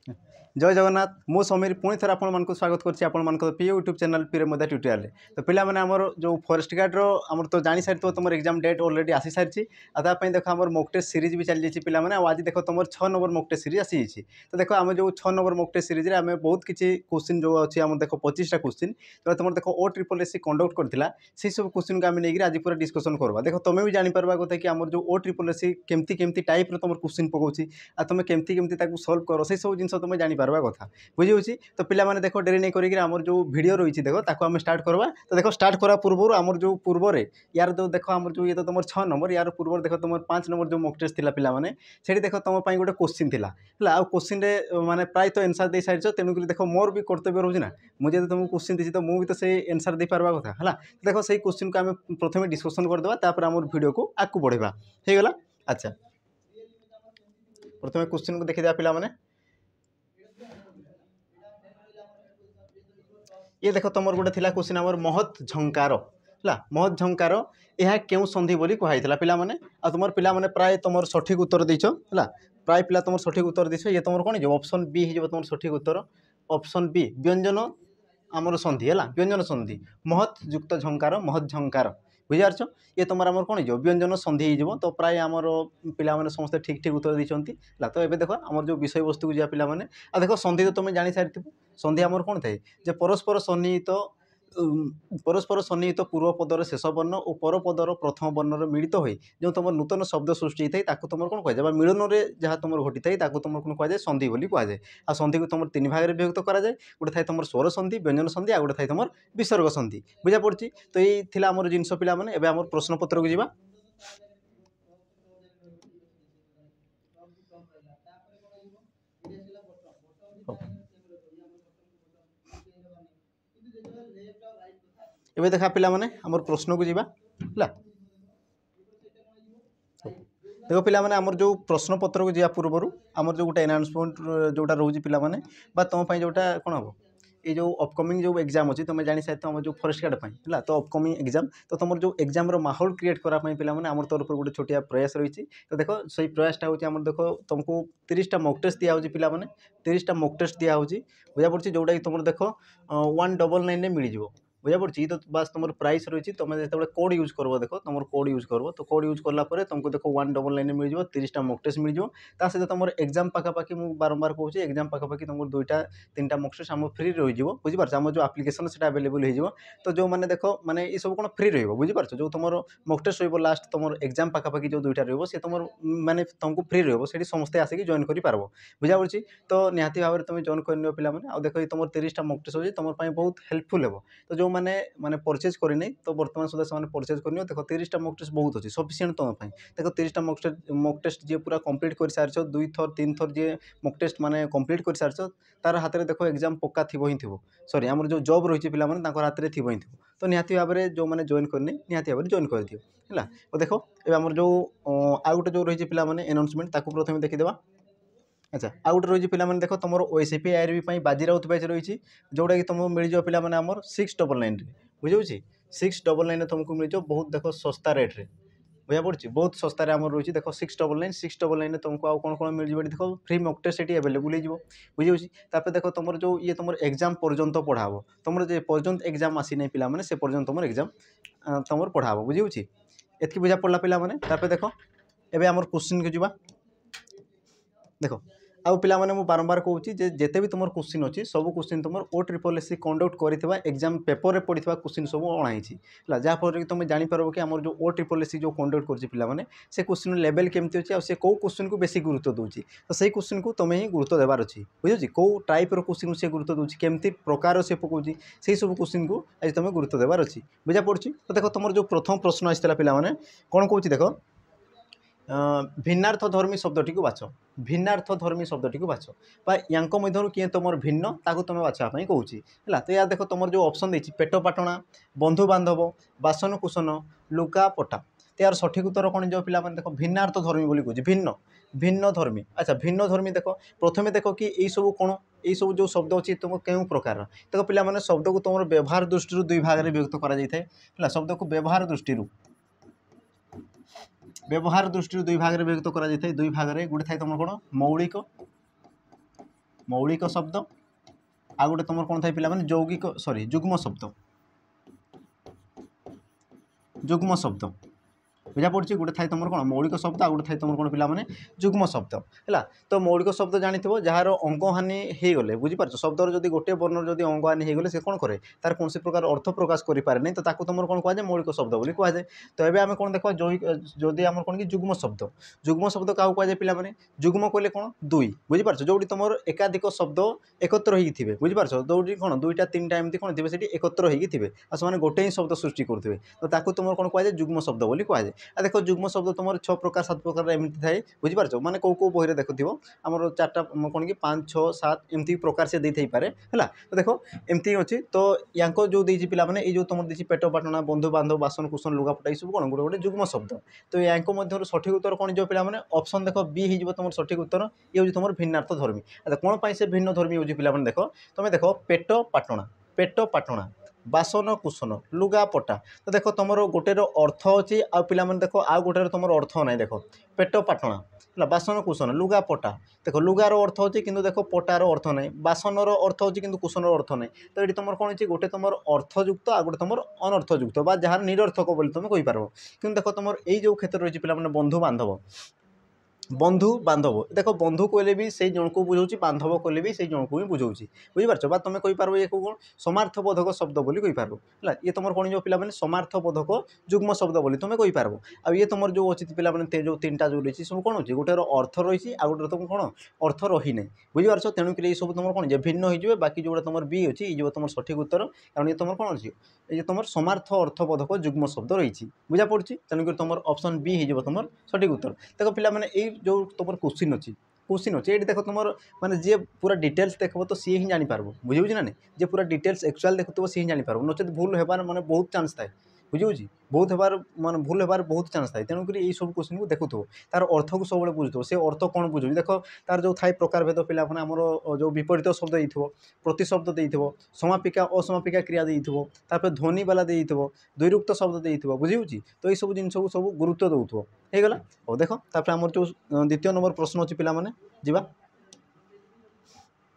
जय जगन्नाथ मु समीर पुणी थर आपण स्वागत करछि आपण मान प्रिय यूट्यूब चैनल पीरे मदा ट्यूटोरियल तो पिला माने हमर जो फॉरेस्ट गार्ड रो हमर तो जानि सारि तो तुमर एग्जाम डेट ऑलरेडी आसी सारिछि आदा पई देखो हमर मॉक टेस्ट सीरीज भी चल जाइछि पिला माने आज देखो तुमर 6 नंबर मॉक टेस्ट सीरीज आसी जाइछि तो देखो हम जो 6 नंबर मॉक टेस्ट सीरीज रे हमें बहुत किछि क्वेश्चन जो अछि हम देखो 25 टा क्वेश्चन तो तुमर देखो ओ ट्रिपल एससी कंडक्ट करथिला से सब क्वेश्चन का हम नेगिर आज पूरा डिस्कशन करबा देखो तुमे भी जानि परबा କଥା कि हमर जो ओ ट्रिपल एससी केमती केमती टाइप रो तुमर क्वेश्चन पकोछि आ तुमे केमती केमती ताकू सॉल्व करो से सब जिंस तुमे जानि परबा କଥା बुझी तो पिला माने देखो डेरी नहीं करिक आमर जो वीडियो रही देखो ताको हम स्टार्ट करवा तो देखो स्टार्ट करा पूर्व आमर जो पूर्व रे यार जो देखो आमर जो ये तो तुम 6 नंबर यार पूर्व देखो तुम 5 नंबर जो मॉक टेस्ट थिला पिला माने सेठी देखो तुम पई गोटे क्वेश्चन थिला हला आ क्वेश्चन रे माने प्राय तो आंसर दे साइड तेणुक देखो मोर भी कर्तव्य रहउछि ना मुझे तो तुमको क्वेश्चन दिछि तो मु भी तो से आंसर दे पारबा कथा हला देखो सही क्वेश्चन को हम प्रथमे डिस्कशन कर देबा तापर आमर वीडियो को आकु बढ़ेबा हे गला अच्छा प्रथमे क्वेश्चन को देखि दिया पिला माने ये देख तुम गोटे थी क्वेश्चन आमर महत झंकार है महत झंकार यह क्यों संधि बोली कहुला पिला माने आ तुम पिला माने प्राय तुम सठिक उत्तर देछ है प्राय पिला तुम सठिक उत्तर देछ ये तुम कौन ऑप्शन बी हो तुम सठिक उत्तर ऑप्शन बी व्यंजन आमर संधि है व्यंजन संधि महत युक्त झंकार महत झंकार बुझिपारछ ये तुम आमर कौन हो व्यंजन संधि हो तो प्राय आमर पिला माने समस्त ठीक ठीक उत्तर देते तो ये देख आमर जो विषय वस्तु को जा पिला माने आ देख संधि तो तुम जानी सारी संधि आमर कौन थाए जे परस्पर सन्निहित पूर्व पदर शेष वर्ण और पर पदर प्रथम वर्णर मिलित हो जो तुम नूतन शब्द सृष्टि होता है तुम कौन कहुए मिलन में जहाँ तुम घटी था तुम कौन कहुए संधि बोली कहुए आ संधि को तुम 3 भाग में विभक्त कराए गोटे थाए तुम स्वर संधि व्यंजन संधि आ गोटे थाए तुम विसर्ग संधि बुझा पड़ी तो ये थिला आमर जिनस पिला माने एबे आमर प्रश्न पत्र को जीवा एबे देखा पिला माने हमर प्रश्न को जीवा हला देखो पिला माने हमर जो प्रश्न पत्र को जीवा पूर्व हमर जो गोटे अनाउंसमेंट जोटा रोजी पिला माने बा तुम पई जोटा कोन हो ये जो अपकमिंग जो एग्जाम अच्छी तुम जानी सारी तुम जो फॉरेस्ट गार्ड है तो अपकमिंग एग्जाम तो तुम जो एग्जाम माहौल क्रिएट कराई पे आम तरफ गोटे छोटिया प्रयास रही तो देखो सही प्रयासटा हूँ देखो तुमको 30टा मॉक टेस्ट दिया पिला माने 30टा मॉक टेस्ट दिया बुझा पड़ी जोटा कि तुम देखो 199 मिल बुझा पड़ी तो बास तुम प्राइस रही तुम जो कोड यूज कर देखो तुम कोड यूज कर तो कोड यूज कलापर तुमको देखो 199 मिल 30टा मॉक टेस्ट मिल सहित तुम एग्जाम पाखापाखि मुझे बारंबार कहूँ एग्जाम पाखापाखि तुम 2टा 3टा मॉक टेस्ट आम फ्री रही बुझीपार आम जो आप्लिकेसन से अवेलेबल हो तो जो मैंने देखो माने ये सब कौन फ्री रही बुझीपार जो तुम मॉक टेस्ट रही लास्ट तुम एग्जाम पाखापाखि जो 2टा रही तुम माने तुमको फ्री रही समस्ते आसिक जॉइन कर पार बुझा पड़ी तो निहाती भाव में तुम जॉइन कर पे देखो तुम 30टा मॉक टेस्ट हो तुम बहुत हेल्पफुल हो तो जो मैंने परचेज करनी तो बर्तमान सुधा से परचेज करनी देखो 30टा मॉक टेस्ट बहुत अच्छी सफिशिएंट तुम देखो 30टा मॉक टेस्ट जी पूरा कंप्लीट कर सारी 2 थर 3 थर जी मॉक टेस्ट माने कंप्लीट कर सारी तार हाथ में देखो एग्जाम पक्का थी ही थी सॉरी आम जो जॉब रही है पे हाथ में थी ही थी तो निहाती भाव में जो मैंने जॉइन करनी निहाती भाव में जॉइन कर दियो है तो देखो ये आम जो आउ गोटे जो रही है पे अनाउंसमेंट ताकू प्रथम देखीदेवा अच्छा आउ गोटे रही पे देखो तुम ओएसएपी आईआरबी बाजीराउत बैच रही जोटा कि तुमको मिल जाए पे आमर 699 बुझे 699 तुमको मिल जाओ बहुत देखो सस्ता रेट रे बुझा पड़ी बहुत सस्तार आम रही देखो 699 तुमको आउ कौन कौन मिल जाए देखो फ्री मॉक टेस्ट ये अवेलेबल हो बुझे तापर देखो तुम जो ये तुम एग्जाम पर्यंत पढ़ाब तुम जो पर्यंत एग्जाम आसी नहीं पे से पर्यंत तुम एग्जाम तुम पढ़ाब बुझे एतकी बुझा पड़ा पे देखो एबे आमर क्वेश्चन को जीवा देखो आउ पिला माने मु बारंबार कहूँ जेते भी तुम क्वेश्चन अच्छी सब क्वेश्चन तुम ओ ट्रिपल एससी कंडक्ट करथिबा एग्जाम पेपर रे पड़िथिबा क्वेश्चन सब अणाई है जहाँफल कि तुम जापर कि आम जो ओ ट्रिपल एससी जो कंडक्ट कर पिला माने से क्वेश्चन लेवल केमती अच्छी से कौ क्वेश्चन को बेसी गुरुत्व दूची तो सही क्वेश्चन को तुम्हें ही गुरुत्व देवार अच्छी बुझे कौ टाइप क्वेश्चन से गुरुत्व दूची केमती प्रकार से पकाउची से सब क्वेश्चन को आज तुम गुरुत्व देवार अच्छी बुझा पड़ी तो देखो तुम जो प्रथम प्रश्न आसाला पे कौन कौन देखो भिन्नार्थधर्मी शब्दटी को बाछ भिन्नार्थधर्मी शब्दटी को बाछ यांक मध्यरु किए तुम भिन्न ताकू तुम बाछापी कहूँ है तो या देखो तुम जो ऑप्शन देती पेट पाटणा बंधु बांधव बासन कुसन लुगा पटा तो यार सठिक उत्तर कौन जो पिला देखो भिन्नार्थधर्मी बोली कहूँ भिन्न भिन्न धर्मी अच्छा भिन्न धर्मी देखो प्रथमे देखो कि यही सब कौन यही सब जो शब्द अच्छी तुम क्यों प्रकार देखो पिला शब्द को तुम व्यवहार दृष्टि 2 भाग में विभक्त कर शब्द को व्यवहार दृष्टि व्यवहार दृष्टि 2 भाग में विभक्त कर 2 भाग में गोटे थाए तुम कौन मौलिक शब्द आ गोटे तुम कौन थाए पिलामाने यौगिक सॉरी जुग्म शब्द बुझा पड़ी गोटे थाए तुम कौन मौलिक शब्द आ गोटे थाए तुम कौन पिलामाने जुग्म शब्द है। तो मौलिक शब्द जानी जार अंग हानि हो गले बुझीपार शब्दर जब गोटे वर्णर जब अंग हानि हो गले से कौन करे तार कौन प्रकार अर्थ प्रकाश करें नहीं तो ताकू तुम कौन कहुए मौलिक शब्द बोली कहुए। तो ये आम कौन देखा जदि आम कौन कि जुग्म शब्द क्या कहुए पिलाने जुग्म कहले कौन दुई बुझीपार जो तुम एकाधिक शब्द एकत्र होते बुझीपार जो कौन दुईटा तीन टा एमती कौन थे एकत्र होते से गोटे ही शब्द सृष्टि करुवे तो ताकू तुम कौन कहुए जुग्म शब्द बोली कहुए। देखो जुग्म शब्द तुम 6 प्रकार 7 प्रकार एमती थाए बुझीपार माने कौ बही देखुव आमर 4टा कौन कि 5 6 7 एमती प्रकार से देई पारे है। तो देखो एमती अच्छी तो या जो देती पिला माने ये जो तुम देती पेट पाटना बंधु बांधव बासन कुसन लुगापटा ये सब कौन गोटे गोटे जुग्म शब्द। तो या सठिक उत्तर कौन जो पिला माने ऑप्शन देखो बी हो तुम सठिक उत्तर ये हूँ तुम भिन्नार्थ धर्मी। कौन पाई से भिन्न धर्मी हो पिला माने देखो तुम देखो पेट पाटना बासन कुसन लुगापटा तो देखो तुम गोटे अर्थ अच्छी आ पिला माने देखो आ गोटे तुम अर्थ ना देखो पेट पाटना है बासन कुसन लुगापटा देखो लुगार अर्थ अच्छे कि देखो पटार अर्थ ना बासनर अर्थ अच्छी कि कुसनर अर्थ ना। तो ये तुम कौन अच्छी गोटे तुम अर्थयुक्त आ गोटे तुम अनर्थयुक्त बा जार निरर्थक बोली तुम कहींपार कि देखो तुम यही क्षेत्र रही है बंधु बांधव देखो बंधु कहले भी से जन को बुझाऊँ बांधव कहले भी से जन को ही बुझाऊँ बुझीपार बा तुम कहींपार ये कौन समार्थबोधक शब्द बोली कहींपार है। ये तुम कौन जो पिला समार्थबोधक जुग्म शब्द बोली तुम कहींपार आ ये तुम जो अच्छी पिला जो 3टा जो रही सब कौन अच्छी गोटे अर्थ रही आ गोटे तुम कौन अर्थ रही ना बुझीपार तेणुक ये सब तुम कौन भिन्न हो बाकी जो तुम बी अच्छी ये तुम सठिक उत्तर कारण ये तुम कौन अच्छी ये तुम समार्थ अर्थबोधक जुग्म शब्द रही बुझा पड़ी तेणुक तुम ऑप्शन बी हो तुम सठिक उत्तर। देखो पिला जो तुम क्वेश्चन अच्छी ये देख तुम माने जी पूरा डिटेल्स देखो तो सी ही जापर बुझे ना नहीं जे पूरा डिटेल्स एक्चुअल देखुव सी ही जापर नचेत भूल होबार माने बहुत चांस थाए बुझे बहुत होबार माने भूल होबार बहुत चांस थाए। तेणुक ये सब क्वेश्चन को देखुव तार अर्थ को सब बुझुव से अर्थ कौन बुझे देखो तार जो थाए प्रकार भेद पिला आमर जो विपरीत शब्द देइथिबो प्रतिशब्द देइथिबो समापिका असमापिका क्रिया देइथिबो तापर ध्वनि वाला देइथिबो द्विरुक्त शब्द देइथिबो बुझी तो ये सब जिनस को सब गुरुत्व दउथिबो हो गला। और देखो तापर आमर जो द्वितीय नंबर प्रश्न अच्छी पिला माने जीवा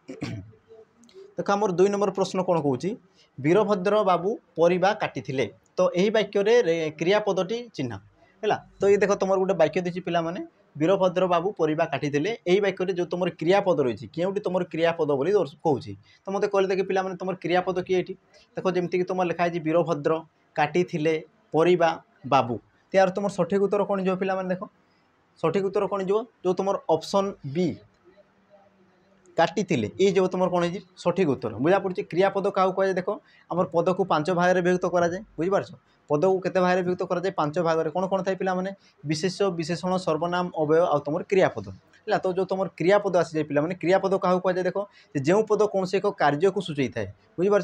देखो आमर 2 नंबर प्रश्न कौन कहूँ वीरभद्र बाबू परिबा काटिथिले तो यही वाक्य क्रियापदटी चिन्ह है। तो ये देखो तुम गोटे वाक्य देती पिला माने वीरभद्र बाबू परिबा काटिथिले यही वाक्य जो तुम क्रियापद रही क्योंकि तुम क्रियापद बोली कहूँ तो मत कहले देख पिला तुम क्रियापद किए देखो जमीक तुम लिखाई वीरभद्र काटिथिले परिबा बाबू यार तुम सठिक उत्तर कौन जो पिला देखो सठिक उत्तर कौन जो तुम ऑप्शन बी काटिथिले ये जो तुम कौन है सठिक उत्तर बुझा पड़ी। क्रियापद क्या कहुए देख आम पद को 5 भाग में विभक्त कराए बुझीपार पद को केते भाग में विभक्त कराए 5 भाग में कौन कौन थाए पिला माने विशेष विशेषण सर्वनाम अवयव आ तुम क्रियापद है। तो जो तुम क्रियापद आसी जाए पिला क्रियापद क्या कहुए देख जो पद कौन से एक कार्य को सूचई थाए बुझीपार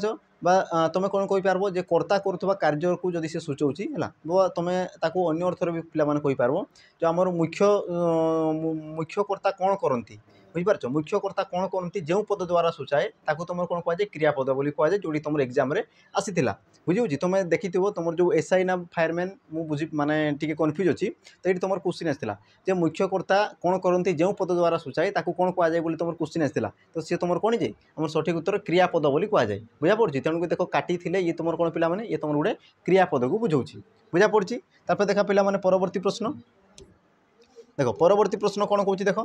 तुम कौन कहींपार जे कर्ता करुवा कार्य को जदि से सूचाऊँ है तुम ताको अन्य अर्थर भी पिला कहींपार जो आमर मुख्य कर्ता कौन करती बुझीपार मुख्यकर्ता कौन करती जो पद द्वारा सूचाए ताको तुम कौन कहुए क्रियापद बोली कहुए जो तुम एग्जाम रे आसीथिला बुझी तुम देखी तुम जो एसआई ना फायरमैन मु बुझी माने टिके कन्फ्यूज अच्छी तो ये तुम क्वेश्चन आसाला जे मुख्यकर्ता कौन करती जो पद द्वारा सूचाए ताको कौन कहुए बोली तुम क्वेश्चन आसाला तो सी तुम कौन जे आम सठिक उत्तर क्रियापद बोली कहुए बुझा पड़ी। तेणुक देख काटी ये तुम कौन पिला माने ये तुम गोटे क्रियापद को बुझाऊँ बुझा पड़ी। तापर देखा पिला माने परवर्ती प्रश्न देख परवर्ती प्रश्न कौन कहूँ देख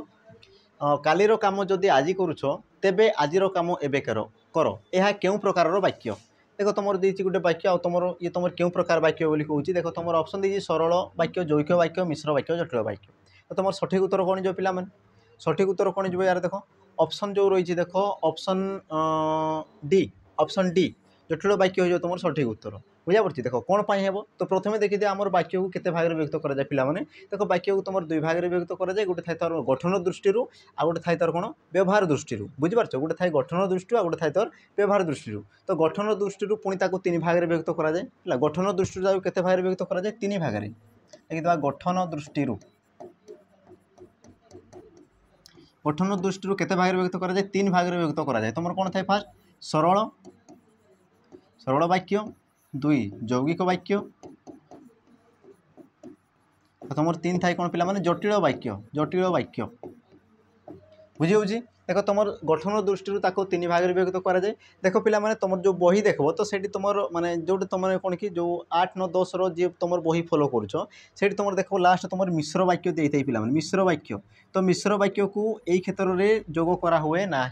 कालीर काम जदि आज करुछ तेबे आजिर काम एबे कर यह क्यों प्रकार वाक्य देख तुम देती गोटे वाक्य आ तुम ये तुम क्यों प्रकार वाक्य बोली कहूँ देख तुम ऑप्शन देती सरल वाक्य जौगिक वाक्य मिश्र वाक्य जटिल वाक्य तो तुम सठिक उत्तर कौन जो पिला सठिक उत्तर कौन जो यार देख ऑप्शन जो रही देख ऑप्शन डी जटिल वाक्य हो तुम सठिक उत्तर बुझा पड़ी। देख कौन पाई हेब तो प्रथम देखिए आम वाक्य को केते भाग में विभक्त कराए पिलाने देख वाक्य को तुम 2 भाग में विभक्त कराए गोटे थाए तार गठन दृष्टि आ गोटे थाए तार कौन व्यवहार दृष्टि बुझीपार गोटे थाए गठन दृष्टि आ गोटे थाए तार व्यवहार दृष्टि तो गठन दृष्टि पुणी 3 भाग में विभक्त कराए गठन दृष्टि केते भाग में विभक्त कराए 3 भाग में देखिए गठन दृष्टि केते भाग में विभक्त कराए 3 भाग में विभक्त कराए तुम कौन थाए फास्ट सरल वाक्य 2 यौगिक वाक्य तुम 3 थाए कौन पिला माने जटिल वाक्य बुझी बुझी देख तुम गठन दृष्टि तीन भाग में विभक्त कराए। देख पे तुम जो बही देख तो से तुम मानने जो तुम कौन कि जो 8 9 10 जी तुम बही फॉलो कर तुम देख लास्ट तुम मिश्र वाक्य दे पे मिश्र वाक्य तो मिश्र वाक्य को यही क्षेत्र में जोग करा हुए ना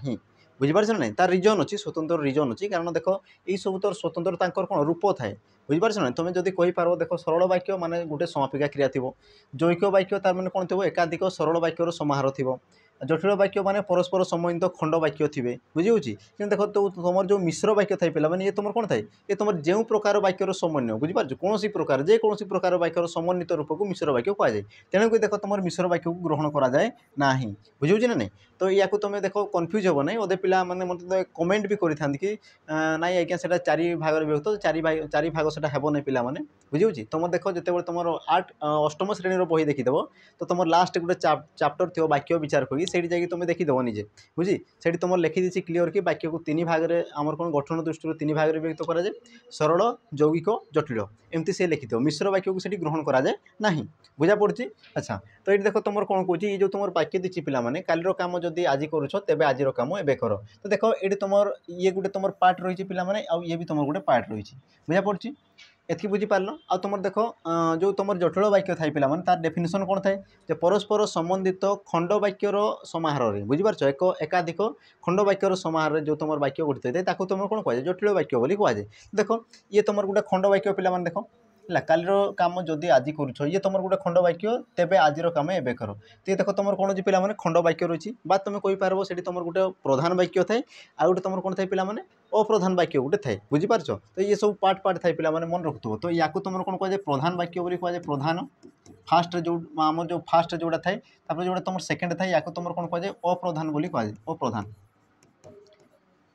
बुझीपार ना तार रिजन अच्छी स्वतंत्र रिजन अच्छी कारण देख ये सब तो स्वतंत्र कौन रूप थाए बुझीपार ना तुम जब कहींपार देख सरल वाक्य माने गोटे समापिका क्रिया थी जैक वाक्य तार मैंने कौन थी एकाधिक सरल वाक्यर समाहार थी जटिल वाक्य माने परस्पर संबंधित खंड वाक्य थे बुझी कि देख तो तुम जो मिश्र वाक्य थाई पे ये तुम कौन थाए ये तुम जो प्रकार वाक्यर समन्वय बुझीपार कौन प्रकार जेकोसी प्रकार वाक्यर समन्वित रूप को मिश्र वाक्य कहुए तेणुक देख तुम मिश्र वाक्य को ग्रहण कराए ना बुझे ना नहीं तो या तुम देख कन्फ्यूज हे ना अदे पिला माने मतलब कमेंट भी करें कि नाई आज्ञा से चारि भाग विभक्त चारि भाग से हे ना पे बुझे तुम देख जो तुम 8 अष्टम श्रेणी बही देखीदेव तो तुम लास्ट गोटे चैप्टर थो वाक्य विचार करी से तुम देखीदेव निजे बुझी से तुम लिखी क्लीयर कि वाक्य को तीन भाग में आम कौन गठन दृष्टि तीन भाग में विभक्त कराए सरल यौगिक जटिल एमती से लिखिदेव मिश्र वाक्य को ग्रहण कराए ना बुझा पड़ी। अच्छा तो ये देख तुम कौन कौन ये जो तुम वाक्य दीची पे कालीर कम जदि आज करुछ तेज आज कम एवं कर तो देख ये तुम ये गोटे तुम पार्ट रही है ये भी तुम गोटे पार्ट रही बुझा पड़ी एति बुझीपार आ तुम देख जो तुम जटिल वाक्य थाई पे तार डेफिनेसन कौन थाए जे परस्पर संबंधित खंड वाक्यर समाहार में बुझीपार एक एकाधिक खंड वाक्यर समाहार जो तुम वाक्य गठित होता है तुम कौन कहुए जटिल वाक्य बोली कहुए देख ये तुम गोटे खंड वाक्य पे देख है कालीर कम जदि आज करुछ ये तुम गोटे खंड वाक्य तेज आज कम एवं कर तो ये देख तुम कौन अच्छी पे खंड वाक्य रही तुम कहींपार से तुम गोटे प्रधान वाक्य थाए आ गए तुम कौन थाए पे अप्रधान वाक्य गोटे थाए बुझीपार तो ये सब पार्ट पार्ट थाए पे मन रखुव तो या तुम कौन कहुए प्रधान वाक्य बोली कहुए प्रधान फास्ट जो आम जो फास्ट जोड़ा थाए जो तुम सेकेंड थाए या तुम कौन कहुए अप्रधान बोली कहुए अप्रधान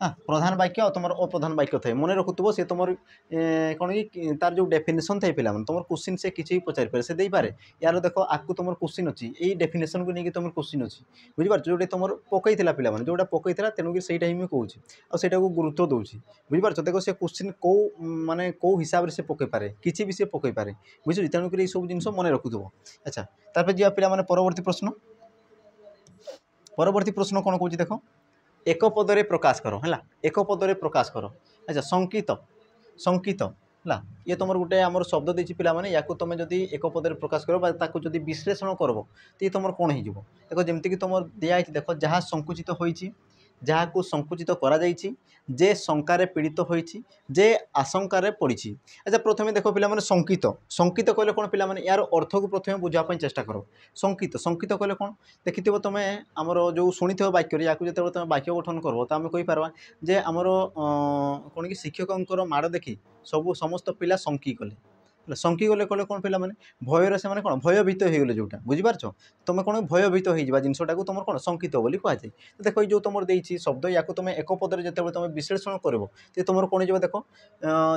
प्रधान वाक्य और तुम अप्रधान वाक्य थाए मन रखुव सी तुम कौन कि तार जो डेफिनेसन थाई पे तुम क्वेश्चन से किसी पचारि पारे से देपारे यार देख आपको तुम क्वेश्चन अच्छी यही डेफिनेसन को लेकिन तुम क्वेश्चन अच्छी बुझीपार जो तुम पकई पे जोटा पकई तेणुक सहीटा ही मुझे कहूँ आटा को गुरुत्व दूसरी बुझीपार देख से क्वेश्चन कौ माने कौ हिसाब से पकई पारे किसी भी से पकई पारे बुझे तेणुक ये सब जिन मन रखुव। अच्छा तापर जा पे परवर्ती प्रश्न कौन कौन देख एक पदरे प्रकाश कर है एक पदरे प्रकाश कर। अच्छा संकित संकित है ये तुम गोटे आम शब्द देती पे या तुम जब एक पदरे प्रकाश कर जब विश्लेषण कर तो ये तुम कौन हो देख जमीक तुम दिखाई देख जहाँ संकुचित होती जहाँ को संकुचित करा जे शंकार पीड़ित होती जे आशंकार पड़ी। अच्छा प्रथम देख पे संकित संकित कहले कौन पे यार अर्थ को प्रथम बुझापी चेष्टा कर संकित संकित कहले कौन देखिए तुम आमर जो शुणी वाक्य या जो तुम वाक्य गठन कर तो आम कहींपार जे आमर कौन कि शिक्षकों माड़ देखी सब समस्त पिला संकी कले संकी गले कले कौन पे भयर से कौन भयभीत हो गले जोटा बुझीपार तुम कौन भयभीत हो जिनटा को तुम कौन संकित बोली कहुए तो देख जो तुम देती शब्द या तुम एक पदर जो तुम विश्लेषण कर तो तुम कौन हो देख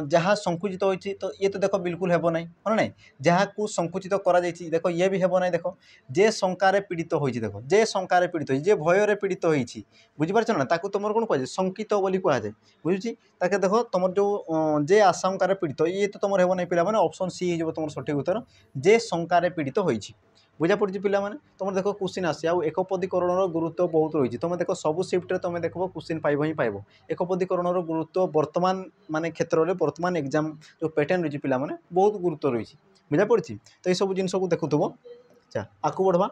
जहाँ संकुचित होती तो ये तो देख बिल्कुल हेब ना है ना जहाँ को संकुचित कर देख ये भी हेब ना देख जे शंकार पीड़ित हो देख जे शंकार पीड़ित हो जे भयर पीड़ित होती बुझीपार ना तुम कौन कहुए संकित बोली कहुए बुझुची ताके देख तुम जो जे आशंकार पीड़ित ये तो तुम हेब ना पे ऑप्शन सी हो तुम सठिक उत्तर जे शंकार पीड़ित होती बुझा पड़ी पे तुम देख क्वेश्चन आसे आउ एकपदीकरण गुरुत्व बहुत रही तुम देख सब शिफ्ट तुम देख क्वेश्चन पाइब ही पाइब एकपदीकरण गुरुत्व वर्तमान माने क्षेत्र में वर्तमान एग्जाम जो पैटर्न रही पे बहुत गुरुत्व रही बुझा पड़ी तो ये सब जिन को देखुव। अच्छा आकु बढ़वा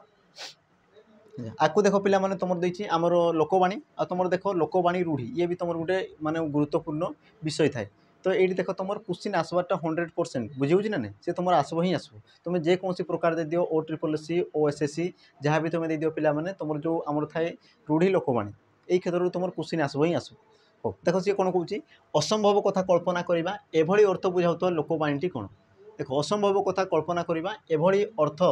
आकु देख पे तुम देती आमर लोकवाणी आ तुम देख लोकवाणी रूढ़ी ये भी तुम गोटे माने गुरुत्वपूर्ण विषय थाए तो ये देख तुम क्वेश्चन आसबारटा 100% बुझे ना नहीं सी तुम आसब ही आसब तुम जेकोसी प्रकार दे दियो OSSC OSSC जहाँ भी तुम दे दियो पे तुम जो आमर थाए रूढ़ी लोकवाणी यही क्षेत्र तुम क्वेश्चन आसब ही आसब हो देख सी कौन कौन असंभव कथा कल्पना करवा एभली अर्थ बुझाऊा लोकवाणी कौन देख असंभव कथा कल्पना करवा एभली अर्थ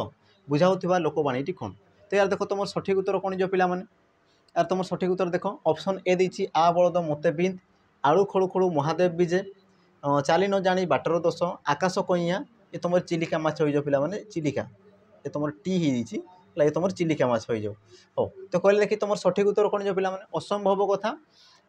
बुझाऊा लोकवाणी कौन तो यार देख तुम सठिक उत्तर कौन जो पे यार तुम सठिक उत्तर देख ऑप्शन ए देती आ बलद मते बिंद आलू खड़ू खड़ू महादेव विजे चाली न जानी बाटर दोष आकाश कइया ये तुम चिलिका माछ हो पे चिलिका ये तुम टी हो तुम चिलिका माछ हो हो तो कहले देखिए तुम सठिक उत्तर कौन जो पे असंभव कथा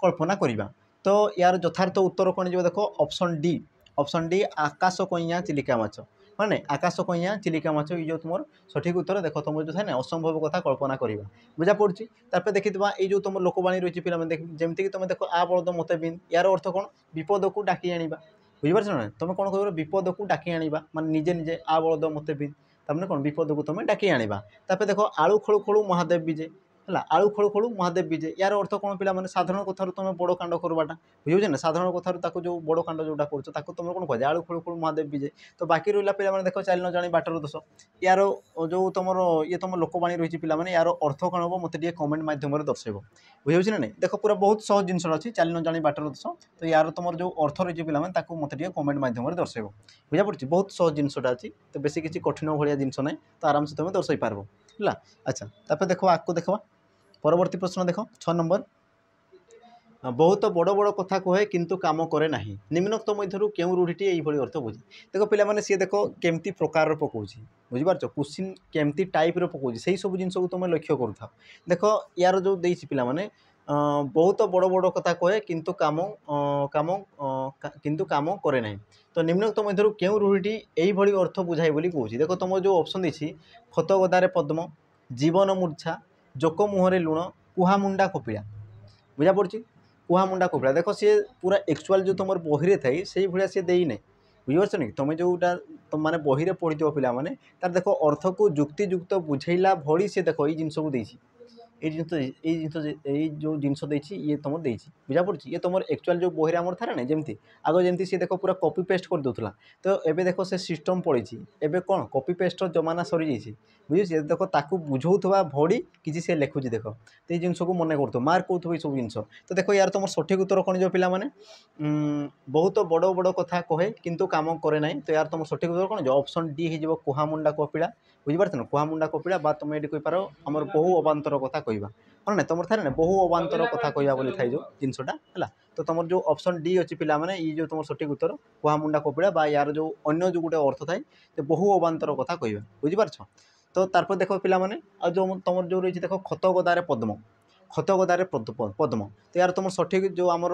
कल्पना करवा तो यार यथार्थ उत्तर कौन जो देख ऑप्शन डी आकाश कइया चिलिका माछ ମାନେ ଆକାଶ କଇଁଆ ଚିଲିକା ମାଛ ଏଇ ଯେଉଁ ତୁମର ସଠିକ୍ ଉତ୍ତର ଦେଖ ତୁମର ଯେଉଁ ଥାଏ ନା ଅସମ୍ଭବ କଥା କଳ୍ପନା କରିବା ବୁଝା ପଡ଼ୁଛି। ତାପରେ ଦେଖିଥିବା ଏଇ ଯେଉଁ ତୁମର ଲୋକବାଣୀ ରହିଛି ପିଲାମାନେ ଯେମିତିକି ତୁମେ ଦେଖ ଆ ବଳଦ ମୋତେ ବିନ୍ ୟାର ଅର୍ଥ କ'ଣ ବିପଦକୁ ଡାକି ଆଣିବା ବୁଝିପାରୁଛ ନା ତୁମେ କ'ଣ କହିବ ବିପଦକୁ ଡାକି ଆଣିବା ମାନେ ନିଜେ ନିଜେ ଆ ବଳଦ ମୋତେ ବିନ୍ ତାମାନେ କ'ଣ ବିପଦକୁ ତୁମେ ଡାକି ଆଣିବା। ତାପରେ ଦେଖ ଆଳୁ ଖୋଳୁ ଖୋଳୁ ମହାଦେବ ବିଜେ ହେଲା ଆଳୁ ଖୋଳୁ ଖୋଳୁ ମହାଦେବ ବିଜେ ୟାର ଅର୍ଥ କ'ଣ ପିଲାମାନେ ସାଧାରଣ କଥାରୁ ତୁମେ ବଡ଼ କାଣ୍ଡ କରିବାଟା ବୁଝିପାରୁଛ ନା ସାଧାରଣ କଥାରୁ ତାକୁ ଯେଉଁ ବଡ଼ କାଣ୍ଡ ଯେଉଁଟା କରୁଛ ତାକୁ ତୁମେ କ'ଣ କୁହାଯାଏ ଆଳୁ ଖୋଳୁ ଖୋଳୁ ମହାଦେବ ବିଜେ। ତ ବାକି ରହିଲା ପିଲାମାନେ ଦେଖ ଚାଲି ନ ଜାଣି ବାଟର ଦୋଷ ୟାର ଯେଉଁ ତୁମର ଇଏ ତୁମ ଲୋକବାଣୀ ରହିଛି ପିଲାମାନେ ୟାର ଅର୍ଥ କ'ଣ ହେବ ମୋତେ ଟିକେ କମେଣ୍ଟ ମାଧ୍ୟମରେ ଦର୍ଶାଇବ ବୁଝିପାରୁଛି ନା ନାହିଁ। ଦେଖ ପୁରା ବହୁତ ସହଜ ଜିନିଷଟା ଅଛି ଚାଲି ନ ଜାଣି ବାଟର ଦୋଷ ତ ୟାର ତୁମର ଯେଉଁ ଅର୍ଥ ରହିଛି ପିଲାମାନେ ତାକୁ ମୋତେ ଟିକେ କମେଣ୍ଟ ମାଧ୍ୟମରେ ଦର୍ଶାଇବ ବୁଝାପଡ଼ୁଛି ବହୁତ ସହଜ ଜିନିଷଟା ଅଛି ତ ବେଶୀ କିଛି କଠିନ ଭଳିଆ ଜିନିଷ ନାହିଁ ତ ଆରାମସେ ତୁମେ ଦର୍ଶାଇ ପାରିବ ହେଲା। ଆଚ୍ଛା ତାପରେ ଦେଖ ଆଗକୁ ଦେଖ ପରବର୍ତ୍ତୀ ପ୍ରଶ୍ନ ଦେଖ 6 ନମ୍ବର ବହୁତ ବଡ଼ ବଡ଼ କଥା କହେ କିନ୍ତୁ କାମ କରେ ନାହିଁ ନିମ୍ନୋକ୍ତ ମଧ୍ୟରୁ କେଉଁ ରୂଢ଼ିଟି ଏଇଭଳି ଅର୍ଥ ବୁଝେ। ଦେଖ ପିଲାମାନେ ସିଏ ଦେଖ କେମିତି ପ୍ରକାରର ପକାଉଛି ବୁଝିପାରୁଛ କ୍ୱେଶ୍ଚିନ୍ କେମିତି ଟାଇପ୍ର ପକାଉଛି ସେଇ ସବୁ ଜିନିଷକୁ ତୁମେ ଲକ୍ଷ୍ୟ କରୁଥାଅ। ଦେଖ ୟାର ଯେଉଁ ଦେଇଛି ପିଲାମାନେ ବହୁତ ବଡ଼ ବଡ଼ କଥା କହେ କିନ୍ତୁ କାମ କରେ ନାହିଁ ତ ନିମ୍ନୋକ୍ତ ମଧ୍ୟରୁ କେଉଁ ରୂଢ଼ିଟି ଏଇଭଳି ଅର୍ଥ ବୁଝାଏ ବୋଲି କହୁଛି। ଦେଖ ତୁମର ଯେଉଁ ଅପସନ୍ ଦେଇଛି ଖତ ଗଦାରେ ପଦ୍ମ ଜୀବନ ମୂର୍ଚ୍ଛା ଜୋକ ମୁହଁରେ ଲୁଣ କୁହାମୁଣ୍ଡା କପିଳା ବୁଝାପଡ଼ୁଛି କୁହାମୁଣ୍ଡା କପିଳା ଦେଖ ସିଏ ପୁରା ଆକ୍ଚୁଆଲ୍ ଯେଉଁ ତୁମର ବହିରେ ଥାଇ ସେଇ ଭଳିଆ ସିଏ ଦେଇନାହିଁ ବୁଝିପାରୁଛ କି ତୁମେ ଯେଉଁଟା ମାନେ ବହିରେ ପଢ଼ିଥିବ ପିଲାମାନେ ତାର ଦେଖ ଅର୍ଥକୁ ଯୁକ୍ତିଯୁକ୍ତ ବୁଝେଇଲା ଭଳି ସେ ଦେଖ ଏଇ ଜିନିଷକୁ ଦେଇଛି ଏଇ ଯେଉଁ ଜିନିଷ ଦେଇଛି ଇଏ ତୁମର ଦେଇଛି ବୁଝାପଡ଼ୁଛି ଇଏ ତୁମର ଆକ୍ଚୁଆଲ୍ ଯେଉଁ ବହିରେ ଆମର ଥାଏ ନା ଯେମିତି ଆଗ ଯେମିତି ସିଏ ଦେଖ ପୁରା କପି ପେଷ୍ଟ କରିଦେଉଥିଲା ତ ଏବେ ଦେଖ ସେ ସିଷ୍ଟମ୍ ପଳେଇଛି ଏବେ କ'ଣ କପି ପେଷ୍ଟର ଜମାନା ସରିଯାଇଛି ବୁଝୁଛି ଦେଖ ତାକୁ ବୁଝାଉଥିବା ଭଳି କିଛି ସେ ଲେଖୁଛି ଦେଖ ତ ଏଇ ଜିନିଷକୁ ମନେ କରୁଥିବ ମାର୍କ କରୁଥିବ ଏଇସବୁ ଜିନିଷ। ତ ଦେଖ ୟାର ତୁମର ସଠିକ୍ ଉତ୍ତର କ'ଣ ଯିବ ପିଲାମାନେ ବହୁତ ବଡ଼ ବଡ଼ କଥା କହେ କିନ୍ତୁ କାମ କରେ ନାହିଁ ତ ୟାର ତୁମର ସଠିକ୍ ଉତ୍ତର କ'ଣ ଯିବ ଅପସନ୍ ଡି ହେଇଯିବ କୁହାମୁଣ୍ଡା କପିଳା ବୁଝିପାରୁଛ ନା କୁହାମୁଣ୍ଡା କପିଳା ବା ତୁମେ ଏଠି କହିପାର ଆମର ବହୁ ଅବାନ୍ତର କଥା କହିବା କ'ଣ ନା ତୁମର ଥାଏ ନା ବହୁ ଅବାନ୍ତର କଥା କହିବା ବୋଲି ଥାଏ ଯେଉଁ ଜିନିଷଟା ହେଲା। ତ ତୁମର ଯେଉଁ ଅପସନ୍ ଡି ଅଛି ପିଲାମାନେ ଏଇ ଯେଉଁ ତୁମର ସଠିକ୍ ଉତ୍ତର କୁହାମୁଣ୍ଡା କପିଳା ବା ୟାର ଯେଉଁ ଅନ୍ୟ ଯେଉଁ ଗୋଟେ ଅର୍ଥ ଥାଏ ଯେ ବହୁ ଅବାନ୍ତର କଥା କହିବା ବୁଝିପାରୁଛ। ତ ତାরপর দেখো পিলামানে আর তোমার যে রয়েছে দেখো ক্ষত গদারে পদ্ম ক্ষত গদারে পদ্ম তো ইয়ার তোমার সঠিক যে আমার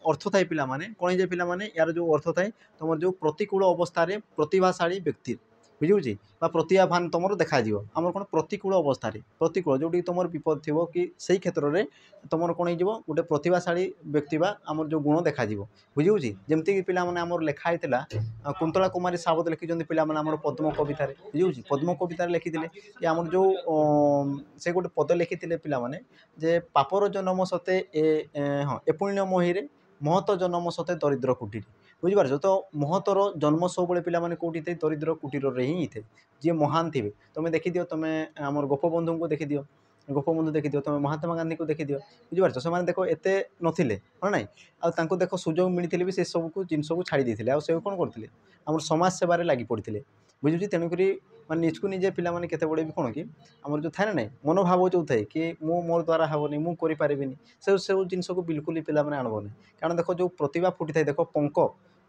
অর্থ থাকে পিলামানে কোণ যে পিলামানে ইয়ার যে অর্থ থাকে তোমার যে প্রতিকূল অবস্থায় প্রতিভাশালী ব্যক্তির বুঝিপারছি বা প্রতিভাবান তোমার দেখাଯିବ আমার কোণ প্রতিকূল অবস্থায় প্রতিকূল যেটি তোমার বিপদ থিব কি সেই ক্ষেত্রে তোমার কোণ হয়ে গোটে প্রতিভাশালী ব্যক্তি বা আমার যে গুণ দেখাଯିବ বুঝিপারছি যেমিতিকি পিলামানে আমার লেখা হয়েছিল কুন্তলা কুমারী সাবত লিখিছেন পিলামানে আমার পদ্ম কবিতার বুঝিপারছি পদ্ম কবিতার লিখিলে কি আমার যে সে গোটে পদ লিখিলে পিলামানে যে পাপর জন্ম সতে হ্যাঁ এ পুণ্য মহিরে মহত জন্ম সতে দরিদ্র কুটিরে বুঝিপারছ। তো মহতর জন্ম সবুলে পিলামানে কোটি থাকে দরিদ্র কুটিরে ହିଁ থাকে যে মহান থিবে তুমি দেখিদিও তুমি আমার গোপবন্ধুଙ୍କୁ ଦେଖିଦିଅ ଗୋପବନ୍ଧୁ ଦେଖିଦିଅ ତୁମେ ମହାତ୍ମା ଗାନ୍ଧୀଙ୍କୁ ଦେଖିଦିଅ ବୁଝିପାରୁଛ ସେମାନେ ଦେଖ ଏତେ ନଥିଲେ ହଁ ନାହିଁ ଆଉ ତାଙ୍କୁ ଦେଖ ସୁଯୋଗ ମିଳିଥିଲେ ବି ସେ ସବୁକୁ ଜିନିଷକୁ ଛାଡ଼ି ଦେଇଥିଲେ ଆଉ ସେ କ'ଣ କରୁଥିଲେ ଆମର ସମାଜ ସେବାରେ ଲାଗି ପଡ଼ିଥିଲେ ବୁଝୁଛି। ତେଣୁକରି ମାନେ ନିଜକୁ ନିଜେ ପିଲାମାନେ କେତେବେଳେ ବି କ'ଣ କି ଆମର ଯେଉଁ ଥାଏ ନା ନାହିଁ ମନୋଭାବ ଯେଉଁ ଥାଏ କି ମୁଁ ମୋର ଦ୍ୱାରା ହେବନି ମୁଁ କରିପାରିବିନି ସେସବୁ ଜିନିଷକୁ ବିଲକୁଲ ପିଲାମାନେ ଆଣବନି କାରଣ ଦେଖ ଯେଉଁ ପ୍ରତିଭା ଫୁଟିଥାଏ ଦେଖ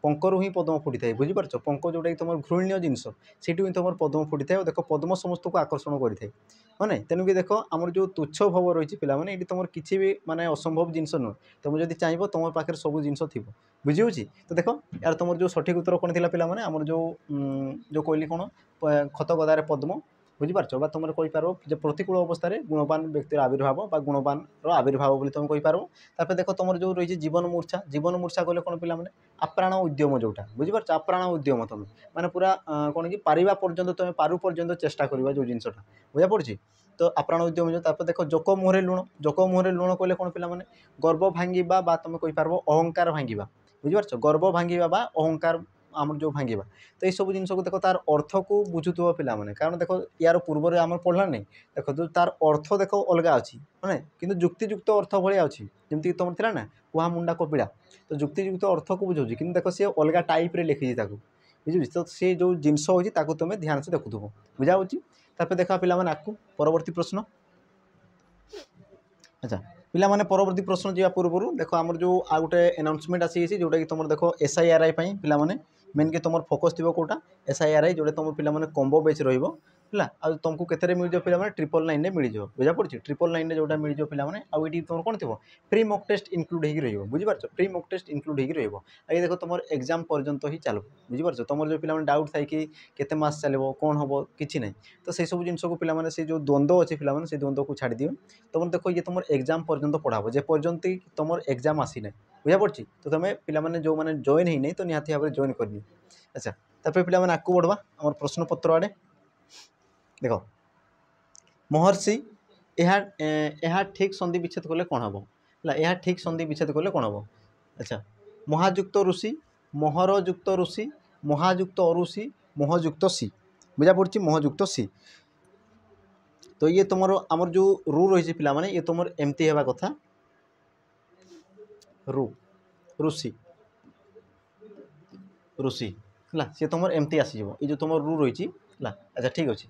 ପଙ୍କରୁ ହିଁ ପଦ୍ମ ଫୁଟିଥାଏ ବୁଝିପାରୁଛ ପଙ୍କ ଯେଉଁଟାକି ତୁମର ଘୃଣ୍ୟ ଜିନିଷ ସେଇଠୁ ହିଁ ତୁମର ପଦ୍ମ ଫୁଟିଥାଏ ଆଉ ଦେଖ ପଦ୍ମ ସମସ୍ତଙ୍କୁ ଆକର୍ଷଣ କରିଥାଏ ହଁ ନାହିଁ। ତେଣୁକି ଦେଖ ଆମର ଯେଉଁ ତୁଚ୍ଛ ଭାବ ରହିଛି ପିଲାମାନେ ଏଇଠି ତୁମର କିଛି ବି ମାନେ ଅସମ୍ଭବ ଜିନିଷ ନୁହେଁ ତୁମେ ଯଦି ଚାହିଁବ ତୁମ ପାଖରେ ସବୁ ଜିନିଷ ଥିବ ବୁଝିହେଉଛି। ତ ଦେଖ ୟାର ତୁମର ଯେଉଁ ସଠିକ୍ ଉତ୍ତର କ'ଣ ଥିଲା ପିଲାମାନେ ଆମର ଯେଉଁ କହିଲି କ'ଣ ଖତ ଗଦାରେ ପଦ୍ମ ବୁଝିପାରୁଛ ବା ତୁମର କହିପାରିବ ଯେ ପ୍ରତିକୂଳ ଅବସ୍ଥାରେ ଗୁଣବାନ ବ୍ୟକ୍ତିର ଆବିର୍ଭାବ ବା ଗୁଣବାନର ଆବିର୍ଭାବ ବୋଲି ତୁମେ କହିପାରିବ। ତାପରେ ଦେଖ ତୁମର ଯେଉଁ ରହିଛି ଜୀବନ ମୂର୍ଚ୍ଛା କହିଲେ କ'ଣ ପିଲାମାନେ ଆପ୍ରାଣ ଉଦ୍ୟମ ଯେଉଁଟା ବୁଝିପାରୁଛ ଆପ୍ରାଣ ଉଦ୍ୟମ ତୁମେ ମାନେ ପୁରା କ'ଣ କି ପାରିବା ପର୍ଯ୍ୟନ୍ତ ତୁମେ ପାରୁ ପର୍ଯ୍ୟନ୍ତ ଚେଷ୍ଟା କରିବା ଯେଉଁ ଜିନିଷଟା ବୁଝା ପଡ଼ୁଛି। ତ ଆପ୍ରାଣ ଉଦ୍ୟମ ତାପରେ ଦେଖ ଜୋକ ମୁହଁରେ ଲୁଣ କହିଲେ କ'ଣ ପିଲାମାନେ ଗର୍ବ ଭାଙ୍ଗିବା ବା ତୁମେ କହିପାରିବ ଅହଙ୍କାର ଭାଙ୍ଗିବା ବୁଝିପାରୁଛ ଗର୍ବ ଭାଙ୍ଗିବା ବା ଅହଙ୍କାର ଆମର ଯେଉଁ ଭାଙ୍ଗିବା ତ ଏଇସବୁ ଜିନିଷକୁ ଦେଖ ତାର ଅର୍ଥକୁ ବୁଝୁଥିବ ପିଲାମାନେ କାରଣ ଦେଖ ୟାର ପୂର୍ବରେ ଆମର ପଢ଼ିଲା ନାହିଁ ଦେଖ ଯେଉଁ ତାର ଅର୍ଥ ଦେଖ ଅଲଗା ଅଛି ମାନେ କିନ୍ତୁ ଯୁକ୍ତିଯୁକ୍ତ ଅର୍ଥ ଭଳିଆ ଅଛି ଯେମିତିକି ତୁମର ଥିଲା ନା କୁହାମୁଣ୍ଡା କପିଳା ତ ଯୁକ୍ତିଯୁକ୍ତ ଅର୍ଥକୁ ବୁଝାଉଛି କିନ୍ତୁ ଦେଖ ସିଏ ଅଲଗା ଟାଇପ୍ରେ ଲେଖିଛି ତାକୁ ବୁଝିପାରୁଛି। ତ ସେ ଯେଉଁ ଜିନିଷ ହେଉଛି ତାକୁ ତୁମେ ଧ୍ୟାନସେ ଦେଖୁଥିବ ବୁଝା ହେଉଛି। ତାପରେ ଦେଖ ପିଲାମାନେ ଆଗକୁ ପରବର୍ତ୍ତୀ ପ୍ରଶ୍ନ ଆଚ୍ଛା ପିଲାମାନେ ପରବର୍ତ୍ତୀ ପ୍ରଶ୍ନ ଯିବା ପୂର୍ବରୁ ଦେଖ ଆମର ଯେଉଁ ଆଉ ଗୋଟେ ଆନାଉନ୍ସମେଣ୍ଟ ଆସିଯାଇଛି ଯେଉଁଟାକି ତୁମର ଦେଖ SIRI ପାଇଁ ପିଲାମାନେ ମେନ୍ କି ତୁମର ଫୋକସ୍ ଥିବ କେଉଁଟା SIRI ଯେଉଁଟା ତୁମର ପିଲାମାନେ କମ୍ବୋ ବେଚ୍ ରହିବ है आ तुमको केते मिल पे ट्रिपल 9 रे मिल जाओ बुझा पड़ी ट्रिपल 9 रे जोटा मिल जाओ पे आईटी तुम कौन थी फ्री मॉक टेस्ट इनक्लूड हो बुझीपार फ्री मॉक टेस्ट इनक्लूड हो ये देख तुम एग्जाम पर्यंत ही चलो बुझीपार तुम जो पे डाउट थाए कि केते मास चलो कौन हम कि ना तो से सब जिन को पे से जो द्वंद्व अच्छे पे से द्वंद्व को छाड़ दियो तुम देख ये तुम एग्जाम पर्यंत पढ़ाब जे पर्यंत तुम एग्जाम आसी ना बुझा पड़ी तो तुम पे जो मैंने जॉइन ही नहीं तो निहाती भाव में जॉइन करनी अच्छा तापर पे आगे बढ़वा आम प्रश्न पत्र आड़े देख महर्षि यह ठीक संधि विच्छेद कले कौन हम है ठीक संधि विच्छेद कले कौन हम अच्छा महायुक्त ऋषि महरयुक्त ऋषि महायुक्त अऋषि महयुक्त सी बुझा पड़ी महयुक्त सी तो ये तुम आमर जो रू रही पे ये तुम एमती होगा कथा रू ऋषि ऋषि है सी तुम एमती आसीज ये जो तुम रू रही है अच्छा ठीक अच्छे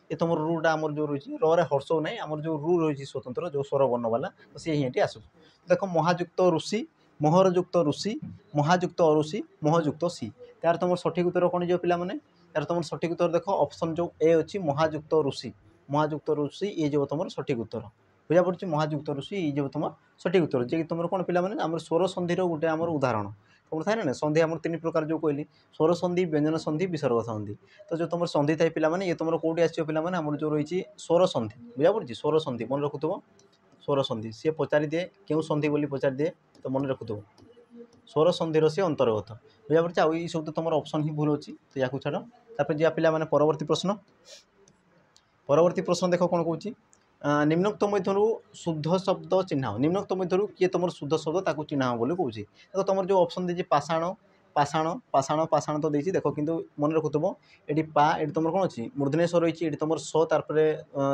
ये तुम रूटा आमर जो रही रे हर्ष ना आमर जो रू रही स्वतंत्र जो स्वर वर्ण वाला तो सी ही आसू देख महायुक्त ऋषि महरयुक्त ऋषि महायुक्त अऋषि महयुक्त सी तार तुम सठिक उत्तर कौन जो पे यार तुम सठिक उत्तर देख ऑप्शन जो ए अच्छी महायुक्त ऋषि ये जो तुम सठिक उत्तर बुझा पड़ी महायुक्त ऋषि ये जो तुम सठिक उत्तर जी तुम कौन पे स्वर संधि गोटे आम उदाहरण तुम थाए ना संधि आम 3 प्रकार जो कहली स्वर संधि व्यंजन संधि विसर्ग संधि तो जो तुम संधि थाए पे ये तुम कौटी आस पे जो रही स्वर संधि बुझा पड़ी स्वर संधि मन रखुव स्वर संधि सी पचारि दिए क्यों संधि बोली पचारि दिए तो मन रखुव स्वर संधिर सी अंतर्गत बुझा पड़ी आई सब तो तुम ऑप्शन ही भूल अच्छी तो या छाड़ तापर जा पे परवर्ती प्रश्न देख कौन कौन निम्नोक्त मध्य शुद्ध शब्द चिन्ह निम्नोक्त मध्य किए तुम शुद्ध शब्द ताकू चिन्ह बोली कौन देखो तुम जो ऑप्शन देती पाषाण पाषाण पाषाण पाषाण तो देखिए देख कितु मन रखुव ये पा ये तुम कौन अच्छी मूर्धनेश रही है तुम स तार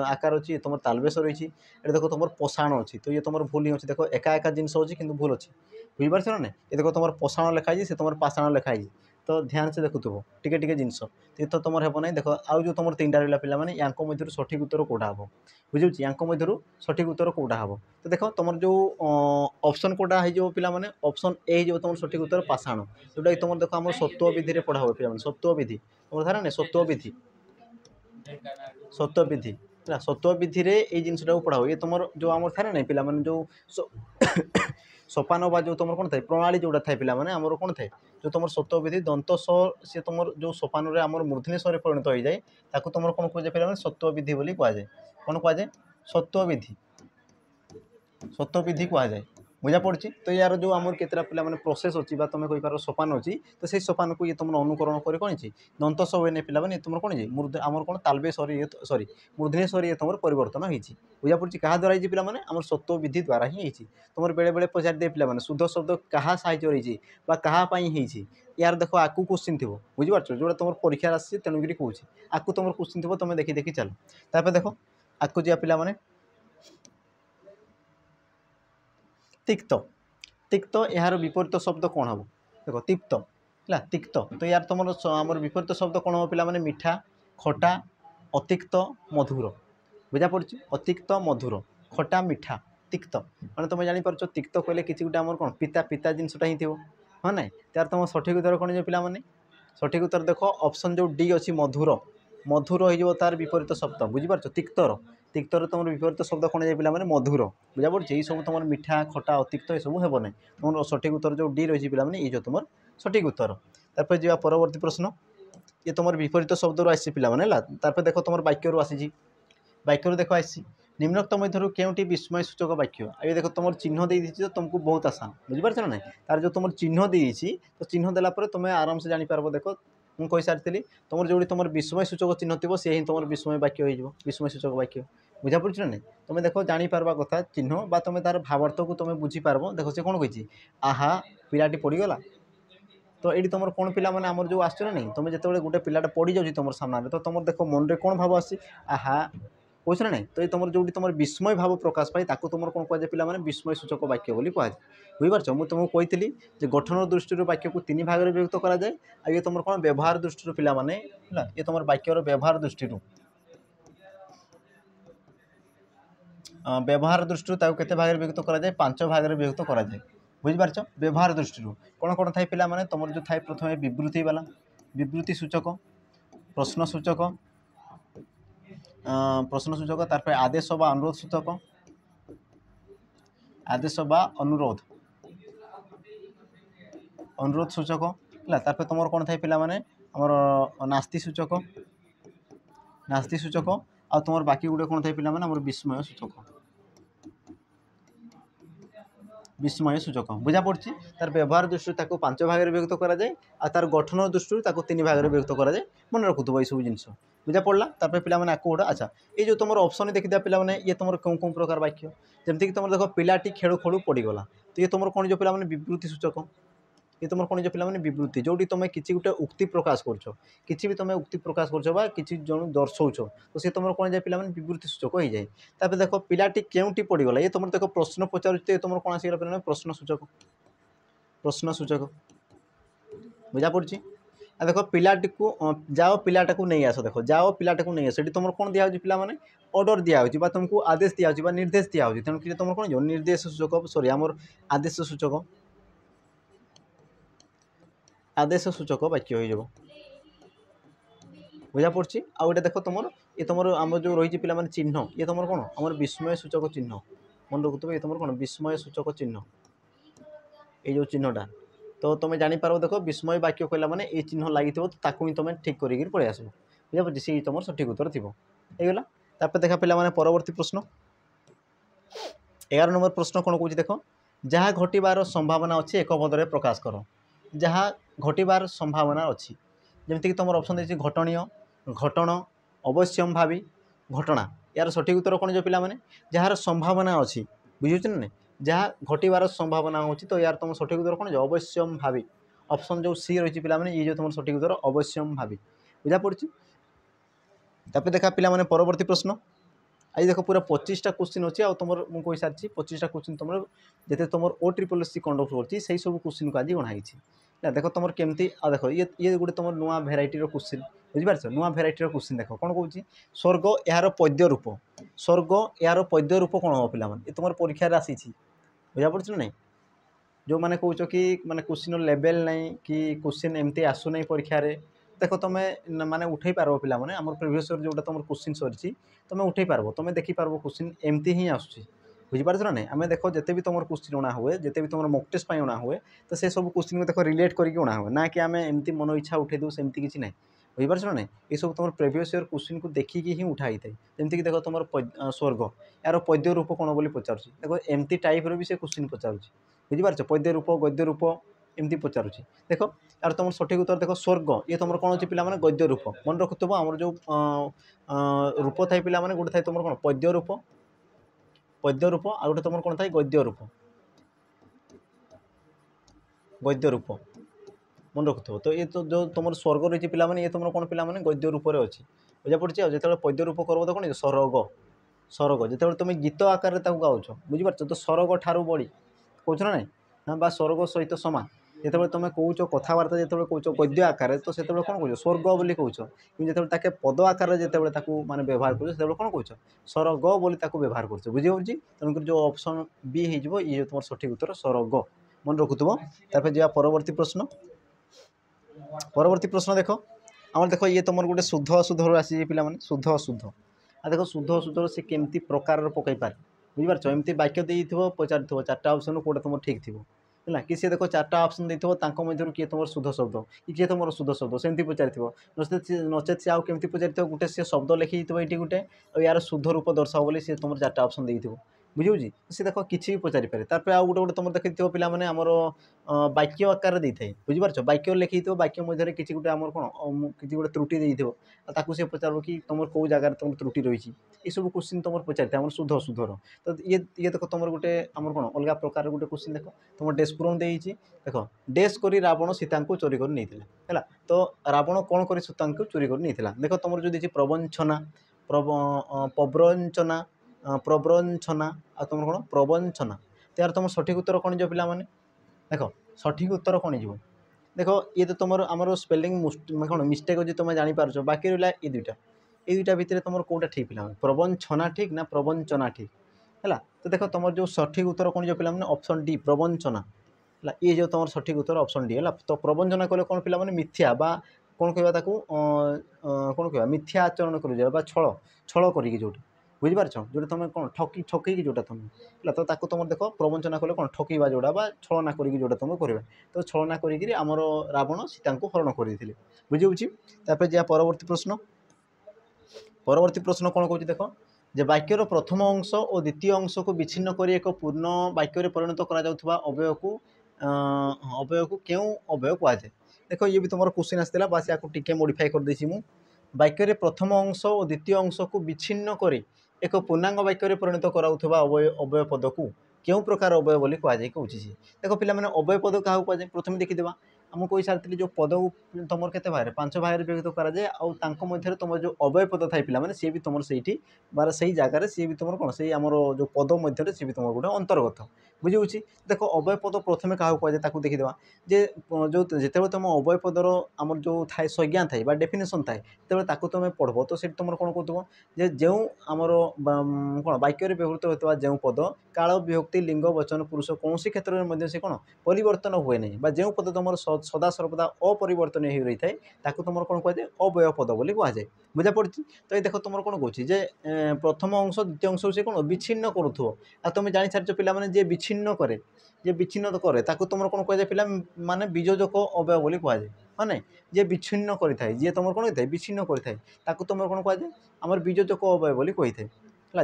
आकार अच्छी तुम तालवेश रही है देख तुम पषाण अच्छी तो ये तुम भूल ही अच्छी देख एका एका जिनस अच्छी कि भूल अच्छी बुझीपार ना ये देख तुम पषाण लिखाई से तुम पाषाण लिखाई तो ध्यान से देखुव टिके टिके जिनस तो तुम हे ना देख आउ जो तुम 3टा रहा पे या मध्य सठिक उत्तर कौटा हम बुझे या मध्य सठिक उत्तर कौटा हम तो देख तुम जो ऑप्शन कौटा हो पे ऑप्शन ए हो तुम सठिक उत्तर पाषाण जोटा कि तुम देख आम सत्व विधि पढ़ा हुए पे सत्व विधि तुम धारा ना सत्व विधि सत्व विधि है सत्व विधि ये जिनटा पढ़ा हुए ये तुम जो आम था ना पे जो सोपान बा जो तुम कौन था प्रणाली जोड़ा थाए पे आमर कौन थाए जो तुम सत्व विधि दंत सी तुम जो सोपान आम मूर्धन्य स्वर परिणत हो जाए ताकू तुम कौन कह पे सत्व विधि बोली कहुए कौन कहुए सत्व विधि कहुए बुझा पड़ी तो यार जो आम केतटा पे प्रोसेस अच्छी तुम कहींपार सोपान अच्छी तो से सोपान को ये तुम अनुकरण कर कौन दंत हुए पे तुम कौन आमर कौन तालवे सरी मूर्धन्य स्वर ये तुम परिवर्तन होती बुझा पड़ी क्या द्वारा ये पे आम सत्व विधि द्वारा ही तुम बेले बेले पचार दिए पे शुद्ध शब्द क्या साहाଯ୍य रही कहाँपाई यार देख आकु क्वेश्चन थी बुझीपार जो तुम परीक्षा आसी तेणुक कौन आकु तुम क्वेश्चन थी तुम देखी देखी चलो तापर देख आकु जा पे तिक्त तिक्त यार विपरीत शब्द कौन हम देख तिक्त है तिक्त तो यार तुम आम विपरीत शब्द कौन हम पे मीठा खटा अतिक्त मधुर बुझा पड़ी अतिक्त मधुर खटा मीठा तिक्त मैंने तुम जापर तिक्त कहले कि गोटे आम कौन पिता पिता जिनसटा ही थो हाँ ना यार तुम सठिक उत्तर कौन जो पे सठिक उत्तर देख ऑप्शन जो डी अच्छी मधुर मधुर हो तार विपरीत शब्द बुझीपार तिक्तर तिक्तर तुम विपरीत शब्द कौन जाए पे मधुर बुझा पड़ी यही सब तुम मीठा खटा अतिक्त ये सब हे ना तुम सठिक उत्तर जो डी रही पे ये जो तुम सठिक उत्तर तापर जा परवर्ती प्रश्न ये तुम विपरीत शब्द आसी पे देख तुम वाक्य आसी वाक्य देख आसी निम्नोक्त मध्य केउटी विस्मय सूचक वाक्य ये देख तुम चिन्ह दे तो तुमको बहुत आसान बुझीपार ना तार जो तुम चिन्ह देती तो चिन्ह देलापर तुम आराम से जापर देख मुझे कही सारी तुम जो तुम विस्मय सूचक चिन्ह थी सी ही तुम विस्मय वाक्य हो विस्मय सूचक वाक्य बुझा पड़ी ना तुम देख जापर कथा चिन्ह बा तुम तार भावार्थ को तुम बुझीपार देख से कौन कही आहा पिलाटी पड़गला तो ये तुम कौन पिला माने आमर जो आसो ना तुम जो गोटे पिलाटा पड़ जाऊँ तुम सामने तो तुम देख मन में कौन भाव आसी आहा कौश ना नहीं तो ये तुम जो तुम विस्मय भाव प्रकाश पाए तुम कौन कहुए पे विस्मय सूचक वाक्य बोली कहुए बुझीपार मुझे तुमको कही गठन दृष्टि वाक्य को 3 भाग में विभक्त कराए ये तुम कौन व्यवहार दृष्टि पे ये तुम वाक्यर व्यवहार दृष्टि व्यवहार दृष्टि केते भाग में विभक्त कराए 5 भाग में विभक्त कराए बुझीपार व्यवहार दृष्टि कौन कौन थाए पे तुम जो थाए प्रथम विवृत्ति वाला विवृत्ति सूचक प्रश्न सूचक प्रश्नसूचक तार आदेश बा अनुरोध सूचक आदेश बा अनुरोध अनुरोध सूचक है तार तुम कौन थाए पिला माने हमर नास्ति सूचक आ तुम बाकी गुटे कौन थाए पिला माने हमर विस्मय सूचक बुझा पड़ी तार व्यवहार दृष्टि ताको 5 भाग में विभक्त करा जाए आ तार गठन दृष्टि ताको 3 भाग में विभक्त करा जाए मन रखुव ये सब जिनस बुझा पड़ा तार पे पे आको गोटा अच्छा ये जो तुम ऑप्शन देखिए पे ये तुम कौन कौन प्रकार वाक्य जमीक तुम देख पिलाटी खेलु खेलु पड़गला तो ये तुम कौन जो पे विवृत्ति सूचक ये तुम कौन जो पे विवृत्ति जोटी तुम किसी गोटे उक्ति प्रकाश कर किसी भी तुम उक्ति प्रकाश कर किसी जन दर्शौच तो सी तुम कौन जाए पे विवृत्ति सूचक हो जाए तापर देख पिलाटी केउटी पड़गला ये तुम देख प्रश्न पचार तुम कौन आसगला प्रश्न सूचक बुझा पड़ी देख पिलाटी को जाओ पिलाटा को नहीं आस देख जाओ पिलाटा को नहीं आस तुम कौन दिखाई पे ऑर्डर दिखाई तुमको आदेश दिखाई निर्देश दिखाई तेणुक तुम कौन जो निर्देश सूचक सॉरी आमर आदेश सूचक वाक्य हो बुझा पड़ी आ गए देख तुम ये तुम आम जो रही पे चिन्ह ये तुम कौन आम विस्मय सूचक चिन्ह मन रखुव ये तुम कौन विस्मय सूचक चिन्ह ये जो चिन्हटा तो तुम जापर देख विस्मय वाक्य कहला माने ये चिन्ह लगी तो ही तुम ठीक कर पलि आस बुझा पड़ी सी तुम सठिक उत्तर थी होगा तापर देखा पे परवर्ती प्रश्न 11 नंबर प्रश्न कौन कौन देख जहाँ घटवार संभावना अच्छी एक पदरे प्रकाश कर जहाँ घटवार संभावना अच्छी जमीक तुम ऑप्शन देखिए घटनीय घटन अवश्यम भावी घटना यार सठिक उत्तर कौन जो पे जार संभावना अच्छी बुझे ना जहाँ घटवार संभावना होची तो यार तुम सठिक उत्तर कौन जो अवश्यम भावी ऑप्शन जो सी रही पे ये जो तुम सठिक उत्तर अवश्यम भावी बुझा पड़ी तापर देखा पे परवर्ती प्रश्न आज देख पूरा 25टा क्वेश्चन अच्छी तुम मुझे सारी 25टा क्वेश्चन तुम जिते तुम OSSC कंडक्ट कर सब क्वेश्चन को आज गणाई देख तुम केमती देख ये गोटे तुम नुआ भेराइटर क्वेश्चन बुझीपार नुआ भेराइटर क्वेश्चन देख कौन कौन स्वर्ग यार पद्य रूप स्वर्ग यार पद्य रूप कौन हम पे तुम परीक्षा आसी बुझा पड़ी ना जो मैंने कौच कि माने क्वेश्चन लेवल ना कि क्वेश्चन एमती आसुना परीक्षा देख तुम माने उठे पार्ब पिला माने आम प्रिवियस जो तुम क्वेश्चन सरी तुम उठे पार्ब तुम देखिपार क्वेश्चन एमती ही आसूँ बुझीपार ना नहीं आम देख जिते भी तुम क्वेश्चन अणा हुए जिते भी तुम मॉक टेस्ट अणा हुए तो से सब क्वेश्चन को देख रिलेट करके अणा हुए ना कि आम एमती मन इच्छा उठे दूँ सेमती किसी ना बुझीपार ना नहीं ये सब तुम प्रिवियस ईयर क्वेश्चन को देखिकी ही उठाई थाए जमीक देख तुम स्वर्ग यार पद्य रूप कौन बोली पचार देख एमती टाइप भी से क्वेश्चन पचार बुझीपार पद्य रूप गद्य रूप एमती पचारुची देख यार तुम सठिक उत्तर देख स्वर्ग ये तुम कौन अच्छी पे गद्य रूप मन रखुव आम जो रूप थाए पे गोटे थाए तुम कौन पद्य रूप आ गए तुम कौन थाए गद्य रूप मन रखुव तो ये तो जो तुम स्वर्ग रही पे ये तुम कौन पे गद्य रूप अच्छी बुझा पड़ी जो पद्य रूप कर तो कौन सरग सरग जो तुम गीत आकार गाउच बुझीपार तो सरग ठारू बड़ी कौच ना ना बा स्वर्ग सहित सामान जो तुम कौच कथबार्ता जो कौच गद्य आकार तो से कौन कौच स्वर्ग बोली कौच कि जो पद आकार जो माने व्यवहार कर कौन कौच सरग बोली व्यवहार कर बुझे बुझी तेणुक जो ऑप्शन बी हो ये जो तुम सठिक उत्तर सरग मन रखुव तापर जा परवर्ती प्रश्न देख आम देख ये तुम गोटे शुद्ध अशुद्ध आसी पे शुद्ध अशुद्ध आ देख शुद्ध अशुद्ध से केमती प्रकार पकई पारे बुझीपार एमती वाक्य देव पचार 4टा ऑप्शन कौटा तुम ठीक थी है कि सी देख 4टा ऑप्शन देव मध्य किए तुम शुद्ध शब्द कि किए तुम शुद्ध शब्द सेमती पचार नचेत सी आउ केमती पचार गोटे सी शब्द लिखी ये गोटे यार शुद्ध रूप दर्शाओ बोली सी तुम 4टा ऑप्शन देव बुझे सी देख किसी भी पचारि पारे तार आउ गोटे गोटे तुम देखी पे आमर वाक्य आकार दे था बुझीपार वाक्य लिखी वाक्य मध्य किसी गोटे आम कौन किसी गोटे त्रुटि देती सी पचार कि तुम कौ जगार तुम त्रुटि रही ये सब क्वेश्चन तुम पचारि आम शुद्ध अशुद्धर तो ये देख तुम गोटे आम कौन अलग प्रकार गोटे क्वेश्चन देख तुम डेस्पुरम देख डेस कर रावण सीता को चोरी कर नहीं है तो रावण कौन कर सीता को चोरी कर नहीं देख तुम जो देखिए प्रवंचना प्रव्रंचना प्रव्रंचना आ तुम कौन प्रवंचना तो यार तुम सठिक उत्तर कौन जो पे देख सठिक उत्तर कौन हो देख ये तो तुम आमर स्पेलिंग कौन मिस्टेक अच्छी तुम जापार बाकी रहा ये दुईटा भितर तुम कौटा ठीक पे प्रवंचना ठीक ना प्रवंचना ठीक है तो देख तुम जो सठिक उत्तर कौन जो पे ऑप्शन डी प्रवंचना है ये जो तुम सठिक उत्तर ऑप्शन डी है तो प्रवंचना कले कौन पे मिथ्या बा कौन कहवा ताकू कौन कहवा मिथ्या आचरण कर छल छल करी जोटा बुझिपारछ जोटा तुम कौन ठकी जोटा तुम है तो ताकू तुम देख प्रवंचना कले कौन ठकवा जोड़ा बा छलना करी जोटा तुम कर तो छलना करी आमर रावण सीता को हरण करते बुझी जा परवर्ती प्रश्न कौन कौन देख जे वाक्यर प्रथम अंश और द्वितीय अंश को विच्छिन्न कर एक पूर्ण वाक्य परिणत करा अवयव को क्यों अवयव कहुए देख ये भी तुम क्वेश्चन आसाला बास या टे मॉडिफाई कर देसी मु वाक्य प्रथम अंश और द्वितीय अंश को विच्छिन्न कर एक पूर्णांग वाक्य परिणत कराउथबा अवयव पद को क्यों प्रकार अवयव बोली कहुए कहूँ देख पे अवयव पद क्या कहुए प्रथम देखीदेवा आमको कही सारी जो पद तुम के भाग 5 भाग विभक्त कराए आउ तुम जो अवयव पद थाई पे सी भी तुम से बार से जगार सी भी तुम कौन से आमर जो पद मध्य सी भी तुम गोटे अंतर्गत बुझे देख अवयव पद प्रथम क्या कहुए देखीदेवा जे जो जिते तुम अवयव पदर आमर जो थाए संज्ञा थाए डेफिनेसन थाए जो तुम पढ़ब तो तुम कौन कहूँ जे जो आमर कौन वाक्य व्यवहृत होता जो पद काल विभक्ति लिंग वचन पुरुष कौन क्षेत्र में से कौन परिवर्तन हुए नहीं जो पद तुम सदा सर्वदा अपरिवर्तन हो रही है तुम कौन कहुए अवयव पद बोली कहुए बुझा पड़ी तो ये देख तुम कौन कहूँ जे प्रथम अंश द्वितीय अंश से कौन विच्छिन्न करूँ तुम जानी सारी पे जे विच्छिन्न करे जे विच्छिन्न करे तुम कौन कहुए पे माने बीजोजक अवयव बोली कहुए माने जे विच्छिन्न करें जी तुम कौन होता है विच्छिन्न करें तुम कौन कहुए आमर बीजोजक अवयव बोली कही है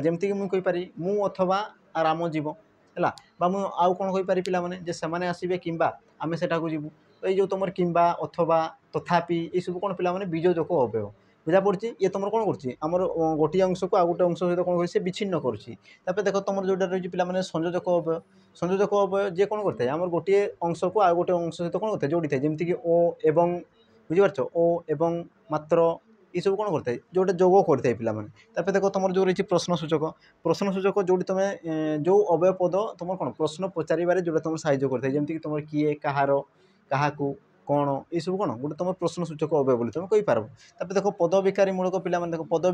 जमीक मुझे मु अथवा राम जीव है आउ कौन कहीपर पे से आसवे कि आम से जीवु तो ये तुम किंबा अथवा तथापि ये सब कौन पे बीजोजक अवयव बुझा पड़ी ये तुम कौन कर गोटे अंश को आ गोटे अंश सहित कौन कर विच्छिन्न करुँच देख तुम जोटा रही पे संयोजक अवयव संयोजक अवयव जे कौन करता है आमर गोटे अंश को आ गोटे अंश सहित कौन करता है जोड़ी था जमीक ओ एवं बुझीपार ओ एवं मात्र ये सब कौन करता है जोटे जोग करते पे देख तुम जो रही प्रश्न सूचक जो तुम जो अवयव पद तुम कौन प्रश्न पचारे जो तुम साहय करता है जमीक तुम किए कहार क्या कौन ये सब कौन गोटे तुम प्रश्न सूचक अवयव बोली तुम कहींपार देख पद विकारी मूलक पे देख पद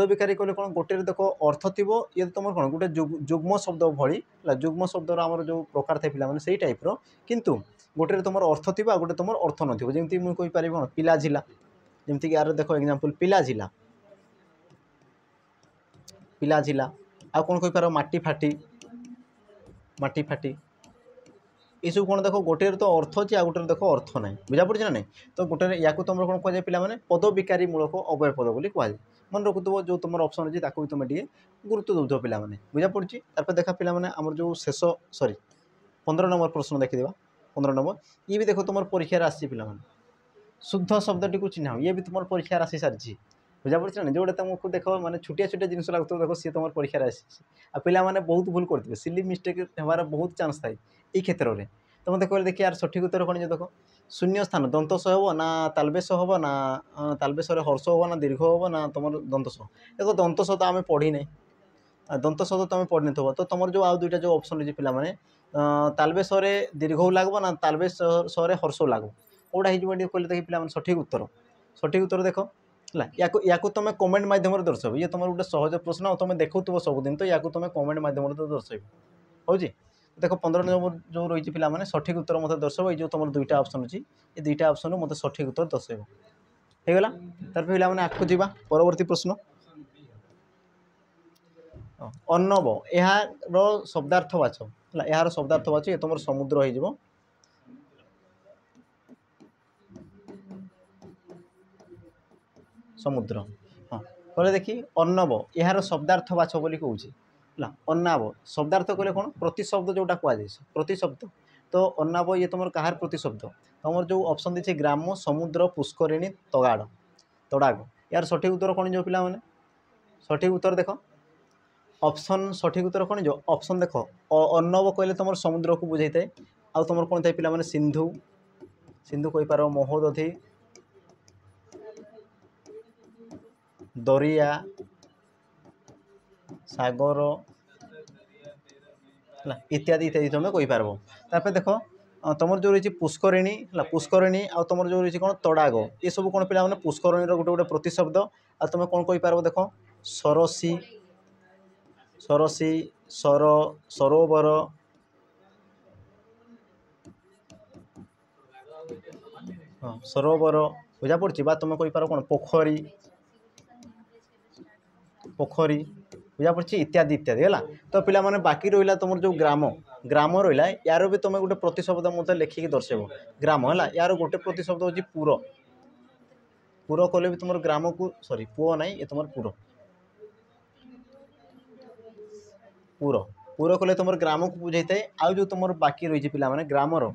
विकारी कहले कौन गोटे देख अर्थ थी ये तुम कौन गोटे जुग्म शब्द भली जुग्म शब्दर आमर जो प्रकार थे पे से टाइप्र किंतु गोटे तुम अर्थ थी गोटे तुम अर्थ नमती मुझे कहींपारि कौन पिला झिला जमीक यार देख एग्जांपल पिला झिला पिला झिला आ कौन कहींपार माटी फाटी ये सब कौन देख गोटे तो अर्थ अच्छे आ गोटे देख अर्थ ना बुझा पड़ी ना नहीं तो गोटे या तुम कौन कहुए पे पद विकारी मूलक अवयव पद बोली कहुए मन रखुव जो तुम ऑप्शन अच्छी भी तुम टे गुरुत्व दौथ पे बुझा पड़ी देखा पे आम जो शेष सॉरी 15 नंबर प्रश्न देखीदेवा 15 नंबर ये भी देख तुम परीक्षार आसी पे शुद्ध शब्दटी को चिन्ह ये भी तुम परीक्षार आसी सारी बुझा पड़ी ना जोटा तुमको देख मैंने छुटिया छुटिया जिन लगुव देख सी तुम परीक्षार आसी पे बहुत भूल करते सिली मिस्टेक हमारा बहुत चान्स थाए ये क्षेत्र में तो मतलब कहले देखिए यार सठिक उत्तर कौन देख शून्य स्थान दंतस हम ना तालबेश हम ना तालबेश हर्ष हम ना दीर्घ हम ना तुम दंतस देखो दंतस तो आम पढ़ी ना दंतस तो तुम पढ़ी थो तो तुम जो आउ दुईटा जो ऑप्शन रही पे तालबेश दीर्घ लगे ना तालबेश हर्ष लगे कौटा हो कहले देखिए पे सठिक उत्तर देख या तुम कमेंट मध्यम दर्शाइब ये तुम गोटे सहज प्रश्न तुम देखुव सबुदिन तो या तुम कमेंट मध्यम दर्शाइब हो देख 15 नंबर जो रही पे सठिक उत्तर मत दर्शाइब ये जो तुम दुईटा ऑप्शन अच्छी ये दुईटा ऑप्शन मत सठिक उत्तर दर्शाइब होगला तार पे आगू जावा परवर्ती प्रश्न अर्णव यार शब्दार्थ बाछ यार शब्दार्थ बाछ ये तुम समुद्र हो समुद्र हाँ कहले देखी अर्णव यार शब्दार्थ बाछ बोली कहूँ अन्नाव शब्दार्थ कहले कौन प्रतिशब्द जोटा कहुए प्रतिशब्द तो अन्नाव ये तुम कहार प्रतिशब्द तुम जो ऑप्शन देखे ग्राम समुद्र पुष्करिणी तड़ाग यार सठिक उत्तर कौन जो पिला माने सठिक उत्तर देख ऑप्शन सठिक उत्तर कौन जो ऑप्शन देख अर्णव कहले तुम समुद्र को बुझे थाए आ तुम कौन थाए पे सिंधु सिंधु कहींपार महोदधि दरिया सागर इत्यादि इत्यादि तुम कहींपार तापर देख तुम जो रही पुष्करिणी पुष्करिणी आ तुम जो रही कौन तड़ाग ये सब कौन पे पुष्करिणी गोटे गोटे प्रतिशब्द आ तुम कौन कहींपार देख सरसी सरसी सर सरोवर हाँ सरोवर बुझा पड़ी तुम कहीपर कौन पोखरी पोखरी बुझा पड़ी इत्यादि इत्यादि है। तो पिला माने बाकी रहा तुम जो ग्राम ग्राम रहा यार भी तुम गोटे प्रतिशब्द मत लिखिकी दर्शेब ग्राम है यार गोटे प्रतिशब्द हूँ पुर पुर कले भी तुम ग्राम को सॉरी पुओ ना ये तुम पुर पुर पुर कले तुम ग्राम को बुझे था आउ जो तुम बाकी रही पे ग्रामर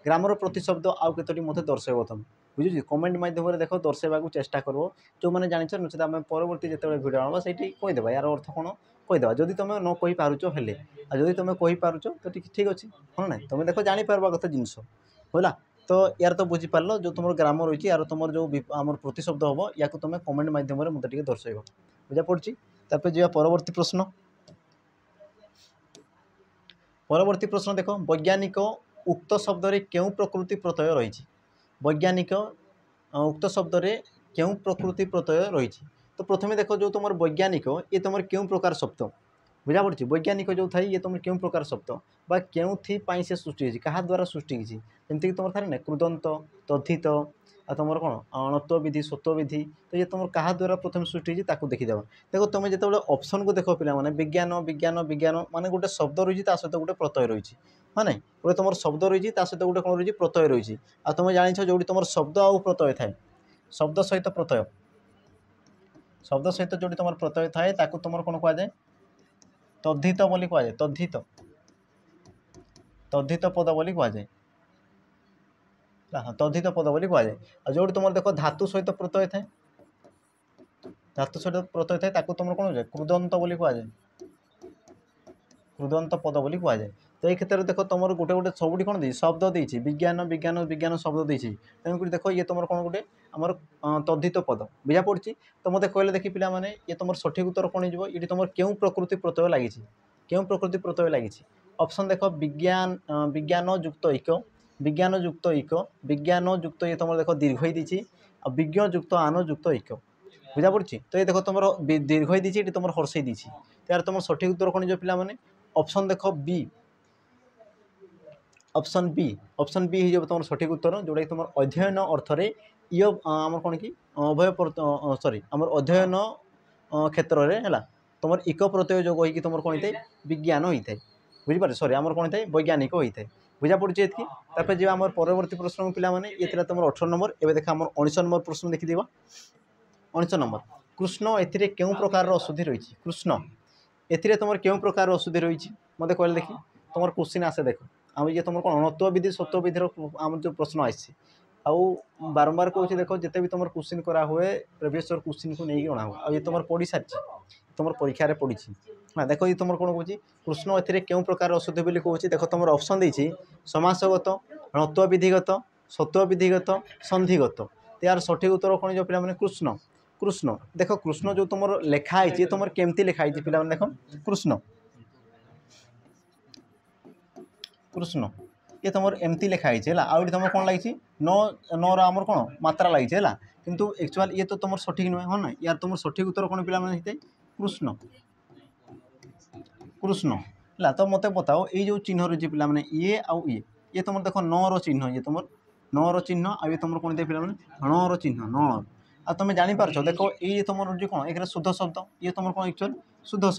ग्रामर प्रतिशब्द आउ कतोटी मत दर्शेब तुम बुझे कमेंट माध्यम देख दर्शेवा चेष्टा कर जो मैंने जाच नचेत आम परवर्ती जो भिड आना से कहीदेव यार अर्थ कौन कहीदेव जदि तुम न कही पारुच हेले जदि तुम कही पारुच तो ठीक अच्छे हाँ ना तुम देख जापर कथा जिनस है। तो यार तो बुझीपार जो तुम ग्राम रही यार तुम जो आम प्रतिशब्द हम या तुम कमेंट माध्यम मत दर्शेब बुझा पड़ी। तापर जा परवर्ती प्रश्न परवर्ती प्रश्न देख वैज्ञानिक उक्त शब्द क्यों प्रकृति प्रत्यय रही वैज्ञानिक उक्त शब्द क्यों प्रकृति प्रत्यय रही। तो प्रथम देख जो तुम वैज्ञानिक ये तुम क्यों प्रकार शब्द बुझा पड़ी वैज्ञानिक जो था ये तुम क्यों प्रकार शब्द बा क्यों से सृष्टि होती क्या द्वारा सृष्टि होती जमीक तुम था ना कृदंत तद्धित आ तुम कौन अणत्व विधि सत्व विधि तो ये तुम क्या द्वारा प्रथम सृष्टि होती देखीदेव देखो तुम जो ऑप्शन को देख पे विज्ञान विज्ञान विज्ञान मान गोटे शब्द रही सहित गोटे प्रत्यय रही हाँ ना गोटे तुम शब्द रही सहित गोटे कौन रही प्रत्यय रही आ तुम जान जो तुम शब्द आउ प्रत्यय थाए शब्द सहित प्रत्यय शब्द सहित जो तुम प्रत्यय थाए तुम कौन कहुए तद्धित बोली कहुए तद्धित तद्धित पद बोली कहुए तद्धित पद बोली कहुए जो तुम देख धातु सहित प्रत्यय थाए धातु सहित प्रत्यय थाए तुम कौन हो कृदंत बोली कहुए कृदंत पद बोली कहुए। तो ये क्षेत्र में देख तुम गोटे गोटे सबुठी कौन दी शब्द देती विज्ञान विज्ञान विज्ञान शब्द देती तेणुक देख ये तुम कौन गोटे आमर तद्धित पद बुझा पड़ी। तो मत कहले देखी पिला माने ये तुम सठिक उत्तर कौन हो ये तुम क्यों प्रकृति प्रत्यय लगी क्यों प्रकृति प्रत्यय लगी ऑप्शन देख विज्ञान विज्ञान युक्त इक विज्ञान युक्त इक विज्ञान युक्त ये तुम देख दीर्घ दी विज्ञ युक्त आन युक्त इक बुझा पड़ी। तो ये देख तुम दीर्घ दी तुम हर्षई दी यार तुम सठिक उत्तर कौन हो पिला माने ऑप्शन देख बी ऑप्शन बी हो तुम सठिक उत्तर जोटा कि तुम अध्ययन अर्थरे ये आम कौन कि अभय सॉरी आम अध्ययन क्षेत्र में है तुम इक प्रत्यय जो होगी तुम कौन होता है विज्ञान होता है बुझीपारे सॉरी आम कौन होता है वैज्ञानिक होता है बुझा पड़ी ये तापर जी आम परवर्ती प्रश्न पिला ये तुम 18 नंबर एवं देख आम 19 नंबर प्रश्न देखी 19 नंबर कृष्ण ए क्यों प्रकार अशुद्धि रही कृष्ण ए तुम क्यों प्रकार अशुद्धि रही मत कहले देखी तुम क्वेश्चन आसे देख आम ये तुम कौन अणत्व विधि सत्व विधिर आम जो प्रश्न आसी आउ बारंबार कहूँ देख जिते भी तुम क्वेश्चन करा हुए प्रिवियस ईयर क्वेश्चन को लेकिन अणा हुआ ये तुम पढ़ी सारी तुम परीक्षा रे पड़ी हाँ देख ये तुम कौन कहूँ कृष्ण ए क्यों प्रकार अशुद्धि बोली कहूँ देख तुम ऑप्शन देती समासगत णत्व विधिगत सत्व विधिगत संधिगत तो यार सठिक उत्तर कौन जो पे कृष्ण कृष्ण देख कृष्ण जो तुम लिखाई तुम केमती लिखाई पे देख कृष्ण कृष्ण ये तुम एमती लिखाई है आउट तुम कौन लगी न आमर कौन मात्रा लगी है किंतु एक्चुअल ये तो तुम सठिक नुहे हाँ ना यार तुम सठिक उत्तर कौन पे कृष्ण कृष्ण है। तो मत बताओ ये जो चिन्ह रही पे ये आउ ये तुम देख न चिन्ह ये तुम न चिन्ह आ तुम कौन पे ण चिन्ह न आ तुम जापार देख ये तुम जो कौन एक शुद्ध शब्द ये तुम कौन एक्चुअल शुद्ध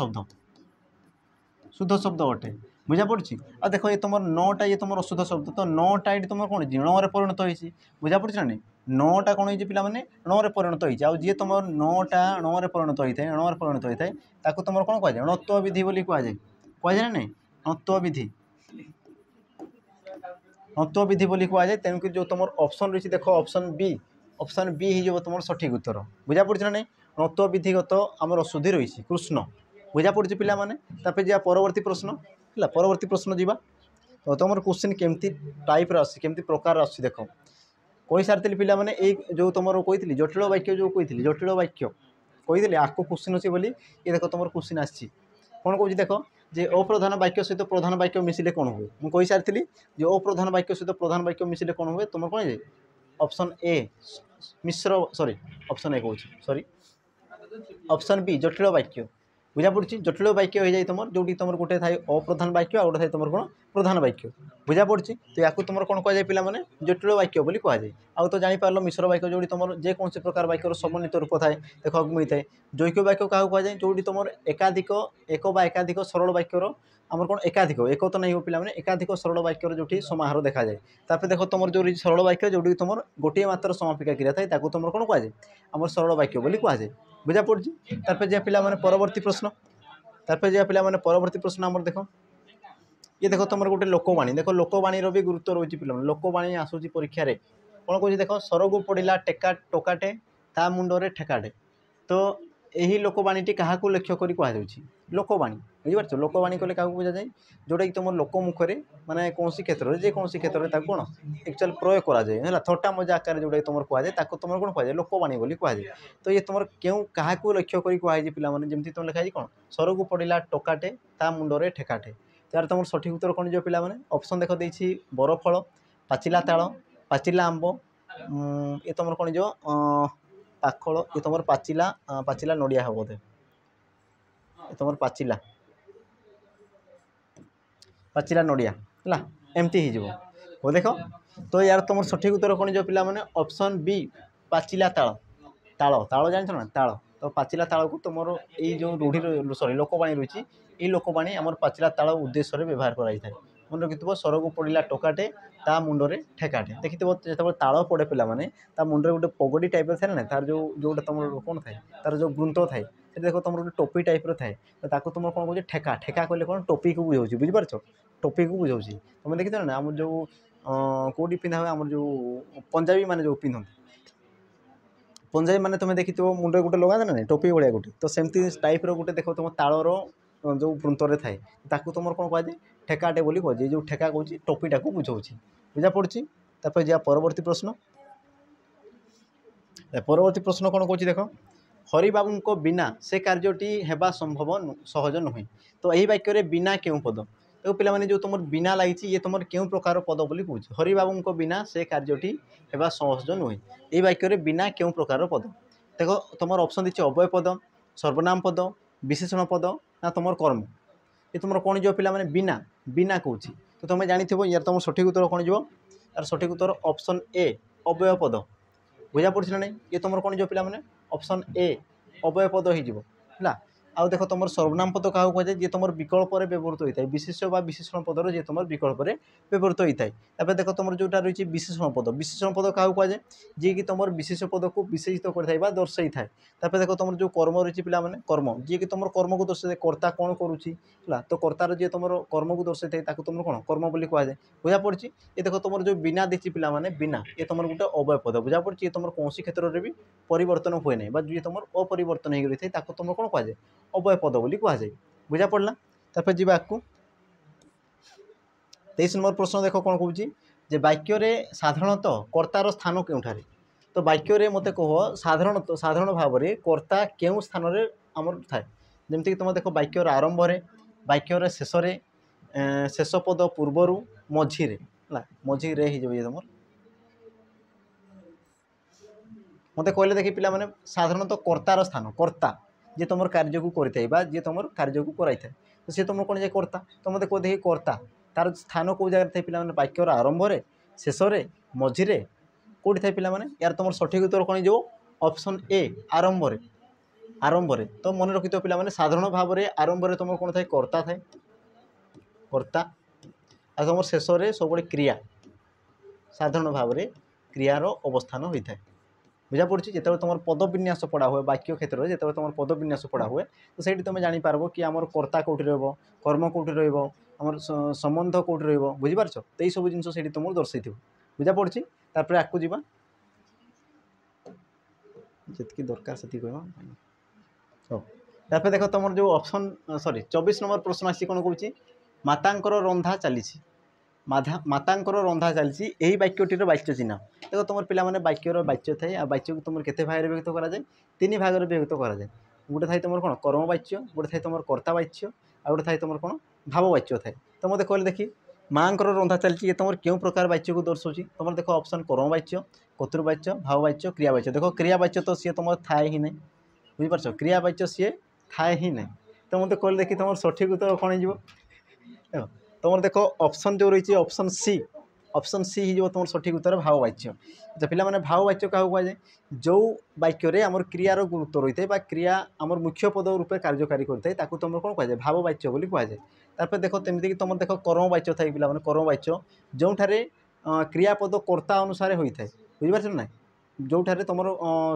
शब्द अटे बुझा पड़ी। आ देख ये तुम नौटा ये तुम अशुद्ध शब्द तो नौटा ये तुम कौन ण परिणत होती बुझा पड़ी ना नहीं नौटा कौन हो पे ण परिणत होती आउ जी तुम नौटा ण परिणत होता है ण परिणत होता है तुम कौन कहुए णत्व विधि बोली कहुए ना नहीं णत्व विधि णत्व विधि बोली कहुए तेणुक जो तुम ऑप्शन रही देख ऑप्शन बी हो तुम सठिक उत्तर बुझा पड़ी ना नहीं णत्व विधिगत आमर अशुद्धि रही कृष्ण बुझा पड़ी पे जा परवर्ती प्रश्न है परवर्ती प्रश्न जावा तो तुम क्वेश्चन केमती टाइप केमती प्रकार आस देख कही सारी पे जो तुम कही जटिल वाक्य जो कही जटिल वाक्य कही आको क्वेश्चन अच्छी बोली ये देख तुम क्वेश्चन आसी कौन कौन देख जे अप्रधान वाक्य सहित प्रधान वाक्य मिसिले कौन हुए मुझे सारी जो अप्रधान वाक्य सहित प्रधान वाक्य मिसिले कौन हुए तुम कौन है option A Mishra sorry option A कहूँ सॉरी ऑप्शन बी जटिल वाक्य बुझा पड़ी जटिल वाक्य हो जाए तुम जो तुम गोटे थाए अप्रधान वाक्य आ गोटे थाए तुम कौन प्रधान वाक्य बुझा पड़ी तो या तुम कौन कहुए पे जटिल वाक्य बोली कहुए आउ तो जापर मिश्र वाक्य जो तुम जेकोसी प्रकार वाक्यर समन्वित रूप थाए देख मिलता है जैक वाक्य क्या कहुए जो तुम एकाधिक एक एकाधिक सरल वाक्यर आमर कौन एकाधिक एक तो नहीं पे एकाधिक सरल वाक्यर जो समाहार देखा जाए तापर देख तुम जो सरल वाक्य जो तुम गोटे मात्र समापिका क्रिया थाए तुम कौन कहुए आम सरल वाक्य बोली कहुए बुझा पड़ी तापर जे पिला परवर्ती प्रश्न तापर जे पिला परवर्ती प्रश्न आमर देख ये देख तुम गोटे लोकवाणी देख लोकवाणी भी गुरुत्व रही पे लोकवाणी आसूची परीक्षा रे कौन कह देख सरगु पड़ा टेका टोकाटे ता मुंडरे ठेकाटे तो यही लोकवाणी क्या लक्ष्य कर कहुच्छी लोकवाणी बुझीपार लोकवाणी कले क्या बुझा जाए जोटा कि तुम लोक मुखरे माने कौन क्षेत्र में जेकोसी क्षेत्र में कौन एक्चुअल प्रयोग कराए थट्टा मजा आकार जोटा तुम कहुए तुम कौन कहुए लोकवाणी बोली कहुए तो ये तुम क्यों क्या लक्ष्य कर कहुए पे जमी तुम लिखाई कौन सरगु पड़ा टोकाटे ता मुंडरे ठेकाटे तार तुम सठिक उत्तर कौन जो पे ऑप्शन देख देती बरफल पाचिला ताल पाचिला आंब ये तुम कौन जो पाखल ये तुम पाचिला पाचिला नड़िया हम बोधे तुम पाचिला पाचिला नड़िया है एमती हो देख तो यार तुम सठिक उत्तर कौन जो पे ऑप्शन बी पाचिला ताल ताल ताल जान ना ताल तो पाचिला ताल को तुम ये जो रूढ़ी सॉरी लोकवाणी रही ये लोकवाणी आम पाचिला ताल उद्देश्य व्यवहार कराई मन रखिथ सरगु पड़ा टोकाटे ता मुंडरे ठेकाटे देखिए जो ताल पड़े पे मुंडे गोटे पगड़ी टाइप थाए ना तार जो जोटा तुम कौन थाए तार जो गुंत थाए देख तुम गोटे टोपी टाइप थाए तो तुम कौन कह ठेका ठेका कहले कौन टोपी को बुझाऊँ बुझीपार टोपी को बुझाऊँ तुम देखी ना आम जो कौटी पिंधा हुए आम जो पंजाबी मैंने जो पिंधती पंजाबी मैंने तुम देखी मुंडे गोटे लगा ना टोपी भाया गोटे तो सेमती टाइप गोटे देख तुम तालर जो वृंतर थाए तुम कौन कहुए ठेकाटे बोली कहे जो ठेका कौन टोपीटा को बुझाऊँ बुझा पड़ी तापर जा परवर्ती प्रश्न परवर्ती प्रश्न कौन कौन देख हरिबाबू को बिना से कार्यटी हेबा संभव सहज नुहे तो यही वाक्य बिना क्यों पद देखो पे जो तुम बिना लगी ये तुम क्यों प्रकार पद बोली कौच हरिबाबू को बिना से कार्यटी हेबा सहज नुहे यही वाक्य बिना क्यों प्रकार पद देखो तुम ऑप्शन दी अव्यय पद सर्वनाम पद विशेषण पद ना तुम कर्म ये तुम कौन जो पे बिना बिना कौच तो तुम जानी यार तुम सठिक उत्तर कौन जो यार सठिक उत्तर ऑप्शन ए अव्यय पद बुझा पड़ी ना नहीं ये तुम कौन जो पे ऑप्शन ए अव्यय पद हो आउ देख तुम सर्वनाम पद क्या कहुए जी तुम विकल्प व्यवहृत होता है विशेष व विशेषण पदर जी तुम विकल्प व्यवहृत होता है देख तुम जोटा रही विशेषण पद क्या कहुए जी कि तुम विशेष पद को विशेषित कर दर्शाई थाए देख तुम जो कर्म रही पे कर्म जी कि तुम कर्म को दर्शाई कर्ता कौन करुच्ची तो कर्तार जी तुम कर्म को दर्शाई थाए तुम कौन कर्म बोली कहुए बुझा पड़ी ये देख तुम जो बिना देती पे बिना ये तुम गोटे अव्यय पद बुझा पड़ी ये तुम कौन क्षेत्र में भी परिवर्तन हुए ना जी तुम अपरिवर्तन हो रही है तुम कौन कहुए अव्यय पद बोली कहुए बुझा पड़ा तापर जी आगू 23 नंबर प्रश्न देख कौन कौन जे वाक्य साधारणतः कर्तार स्थान केउठारे तो वाक्य मत कह साधारण भाव में कर्ता केउ स्थान में आमर थाए जमीक तुम देख वाक्यर आरंभ वाक्यर शेष शेष पद पूर्वर मझीरे मझीरे हो तुम मत कहले देखी पे साधारणतः कर्तार स्थान कर्ता जी तुम कार्य को करें जी तुम कार्य को कराई तो सी तुम कौन जाए कर्ता तो मत कह देखिए कर्ता तार स्थान कौ जगह थे पे वाक्यर आरंभ शेष मझीरे कौटी थे पे यार तुम सठिक उत्तर कौन जो ऑप्शन ए आरंभ तो मन रखी पे साधारण भाव में आरंभ तुम कौन थाए कर्ता थाए कर्ता आ तुम शेष सब क्रिया साधारण भाव में क्रियार अवस्थान होता है बुझा पड़ी जो तुम पदविन्यास पढ़ा हुए वाक्य क्षेत्र में जो तुम पदविन्यास पढ़ा हुए तो सही तुम जापर कि आमर कर्ता कौटी कर्म कौटी रमर संबंध कौटी रुझीपार तो यही सब जिन से तुम दर्शे बुझा पड़ी तापर आपको जी जी दरकार से कह देख तुम जो ऑप्शन सॉरी 24 नंबर प्रश्न आसी कौन कौन मातांकर रंधा चली मातांकर रंधा चली यही वाक्यटीर वाच्य चिन्ह देखो तुम पे वाक्यर वाच्य थाए वाच्य को तुम केते भाग व्यक्त कराए 3 भाग में व्यक्त कराए गोटे थाए तुम कौन कर्म वाच्य गोटे थाए तुम कर्ता वाच्य आ गोटे थाए तुम कौन भाव वाच्य थाए तो मत कहले देखी माँ रंधा चलती तुम क्यों प्रकार वाच्य को दर्शाऊँ तुम देख ऑप्शन कर्म वाच्य कर्तृवाच्य भाव वाच्य क्रियावाच्य देख क्रियावाच्य तो सी तुम थाए ही नहीं बुझीपार क्रियावाच्य सी थाए ही नहीं तो मत कहले देखी तुम सठिक उत्तर कौन हो तुम देख ऑप्शन जो रही ऑप्शन सी हो तुम सठिक उत्तर भाव वाच्य। अच्छा पे भाव वाच्य क्या कहुए जो वाक्य आम क्रियार गुरुत्व रही है क्रिया आम मुख्य पद रूपे कार्यकारी करता है तुम कौन कहुए भाव वाच्य बोली कहुए। तापर देख तमती तुम देख कर्म वाच्य था पे कर्म वाच्य जो क्रियापद कर्ता अनुसार होता है बुझीपार ना जोठार तुम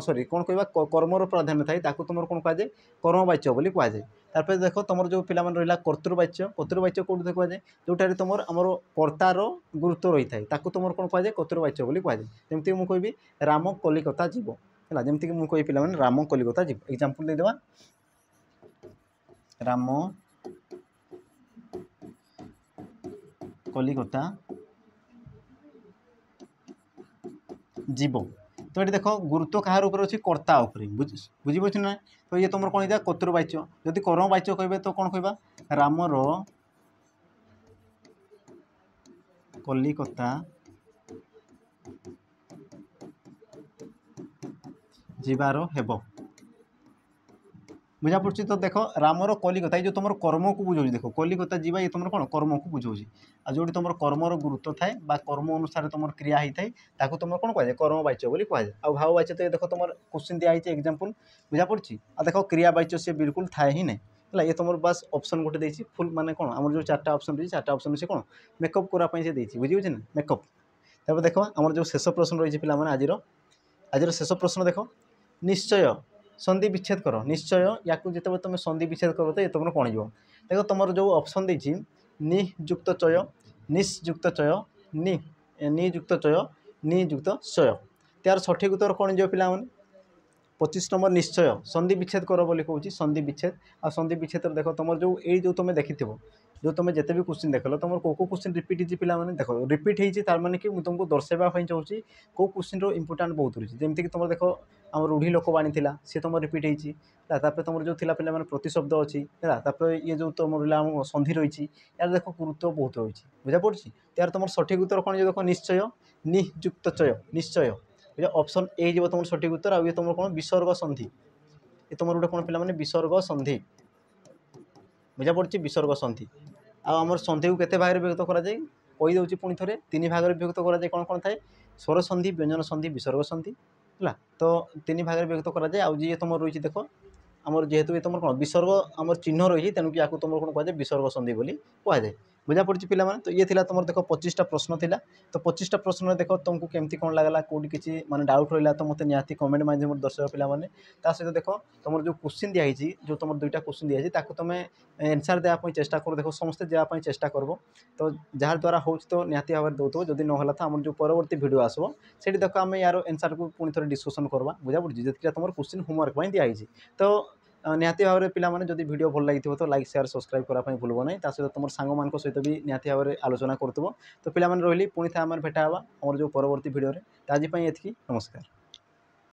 सॉरी कौन कह कर्मर प्राधान्य थाए तुम कौन कहुए कर्मवाच्य बोली कहुए। तापर देख तुम जो पिला रहा कर्तृवाच्य कौट कहुए जोठार तुम आमर कर्तार गुरुत्व रही है तुम कौन कहुए कर्तृवाच्य बोली कहुए। जमीक मुझे कहि राम कलिकता जीव है जमीक मुझे कहि पे राम कलिकता जीव एग्जांपल देदेवा राम कलिकता जीव। तो ये देख गुरुत्व कहार ऊपर अच्छी कर्ता बुझीपार ना। तो ये तुम कौन हो कर्तृवाच्य जदि कर्म वाच्य कहे तो कौन कहवा रामर कलिकता जीवार हेब बुझा पड़ी। तो देख रामर कलिकता ये जो तुम कर्म को बुझाऊँ देख कलिकता जीवा ये तुम कौन कर्म को बुझाऊँ आ जो तुम कर्मर गुरुत्व थाए कर्म अनुसार तुम क्रिया होता है तुम कौन कहुए कर्म वाच्य बोली कहुए। आ भाव वाच्य तो ये देख तुम क्वेश्चन दिखाई एग्जांपल बुझा पड़ी। आ देख क्रिया वाच्य सी बिल्कुल थाए ही नहीं है ये तुम बस ऑप्शन गोटे देती फुल माने कौन आम जो चार्टा ऑप्शन रही चार्टा ऑप्शन से कौन मेकअप करापी से देती बुझे ना मेकअप। तब देख आम जो शेष प्रश्न रही है पे आज शेष प्रश्न देख निश्चय संधि विच्छेद कर निश्चय या जिते तुम संधि विच्छेद कर तो ये तुम कौन हो देख तुम जो ऑप्शन देती नियुक्त चय नियुक्त चय नियुक्त चय नियुक्त चय तार सठिक उत्तर कौन जो पिला 25 नंबर निश्चय संधि विच्छेद कर बोली कहूँ संधि विच्छेद आ संधि विच्छेद देख तुम जो तुम देखी जो तुम जिते भी क्वेश्चन देख तुम कौ क्वेश्चन रिपीट होती पे देख रिपीट होती तार माने कि तुमको दर्शाइवाई चाहूँगी कौ क्वेश्चन इंपोर्टाट बहुत रही जमीक तुम देख आम रूढ़ी लोकवाणी थी सी तुम रिपीट होती तुम जो थी पे प्रतिशब्द अच्छी है ये जो तुम रहा संधि रही यार देख गुरुत्व बहुत रही बुझा पड़ी। यार तुम सठिक उत्तर कौन देख निश्चय नियुक्त चय निश्चय ऑप्शन ए जो तुम सठिक उत्तर आ तुम कौन विसर्ग संधि ये तुम गोटे कौन पे विसर्ग संधि बुझा पड़ी विसर्ग संधि आम संधि को केते भाग में विभक्त कराए कहीदे पुणी थे 3 भाग में विभक्त कराए कौन कौन थाए स्वर संधि व्यंजन संधि विसर्ग संधि है तो 3 भाग में विभक्त कराए आ जी तुम रही देख आमर जेहेतु ये तुम कौन विसर्ग आम चिन्ह रही तेणुक या तुम कौन कहुए विसर्ग संधि बोली कहुए बुझा पड़ी पे। तो ये तुम देख 25टा प्रश्न थिला तो 25टा प्रश्न देख तुमको केमती कौन लगला कौटी किसी माने डाउट रहा तो मत निहाती कमेंट माध्यम दर्शक पे सहित देख तुम जो क्वेश्चन दिखाई जो तुम 2टा क्वेश्चन दिखाई तुम एनसार देवाई चेष्टा कर देख समस्ते देवाई चेष्टा कर तो जार द्वारा हो तो निहाती भाव में दौथो जदि ना तो आम जो परवर्ती भिडियो आसो से देख आम यार एनसार को पुणी थे डिस्कसन करवा बुझा पड़ी जी तुम क्वेश्चन होमवर्क दिखाई तो निहाती भाव में पिला जब वीडियो भल लगी तो लाइक शेयर सब्सक्राइब करने भूल ना सहित तुम सांग सहित भी निहाती भाव में आलोचना करूँ तो पिला रही पुणी था भेटा आम जो परवर्ती भिडियो आज ये नमस्कार।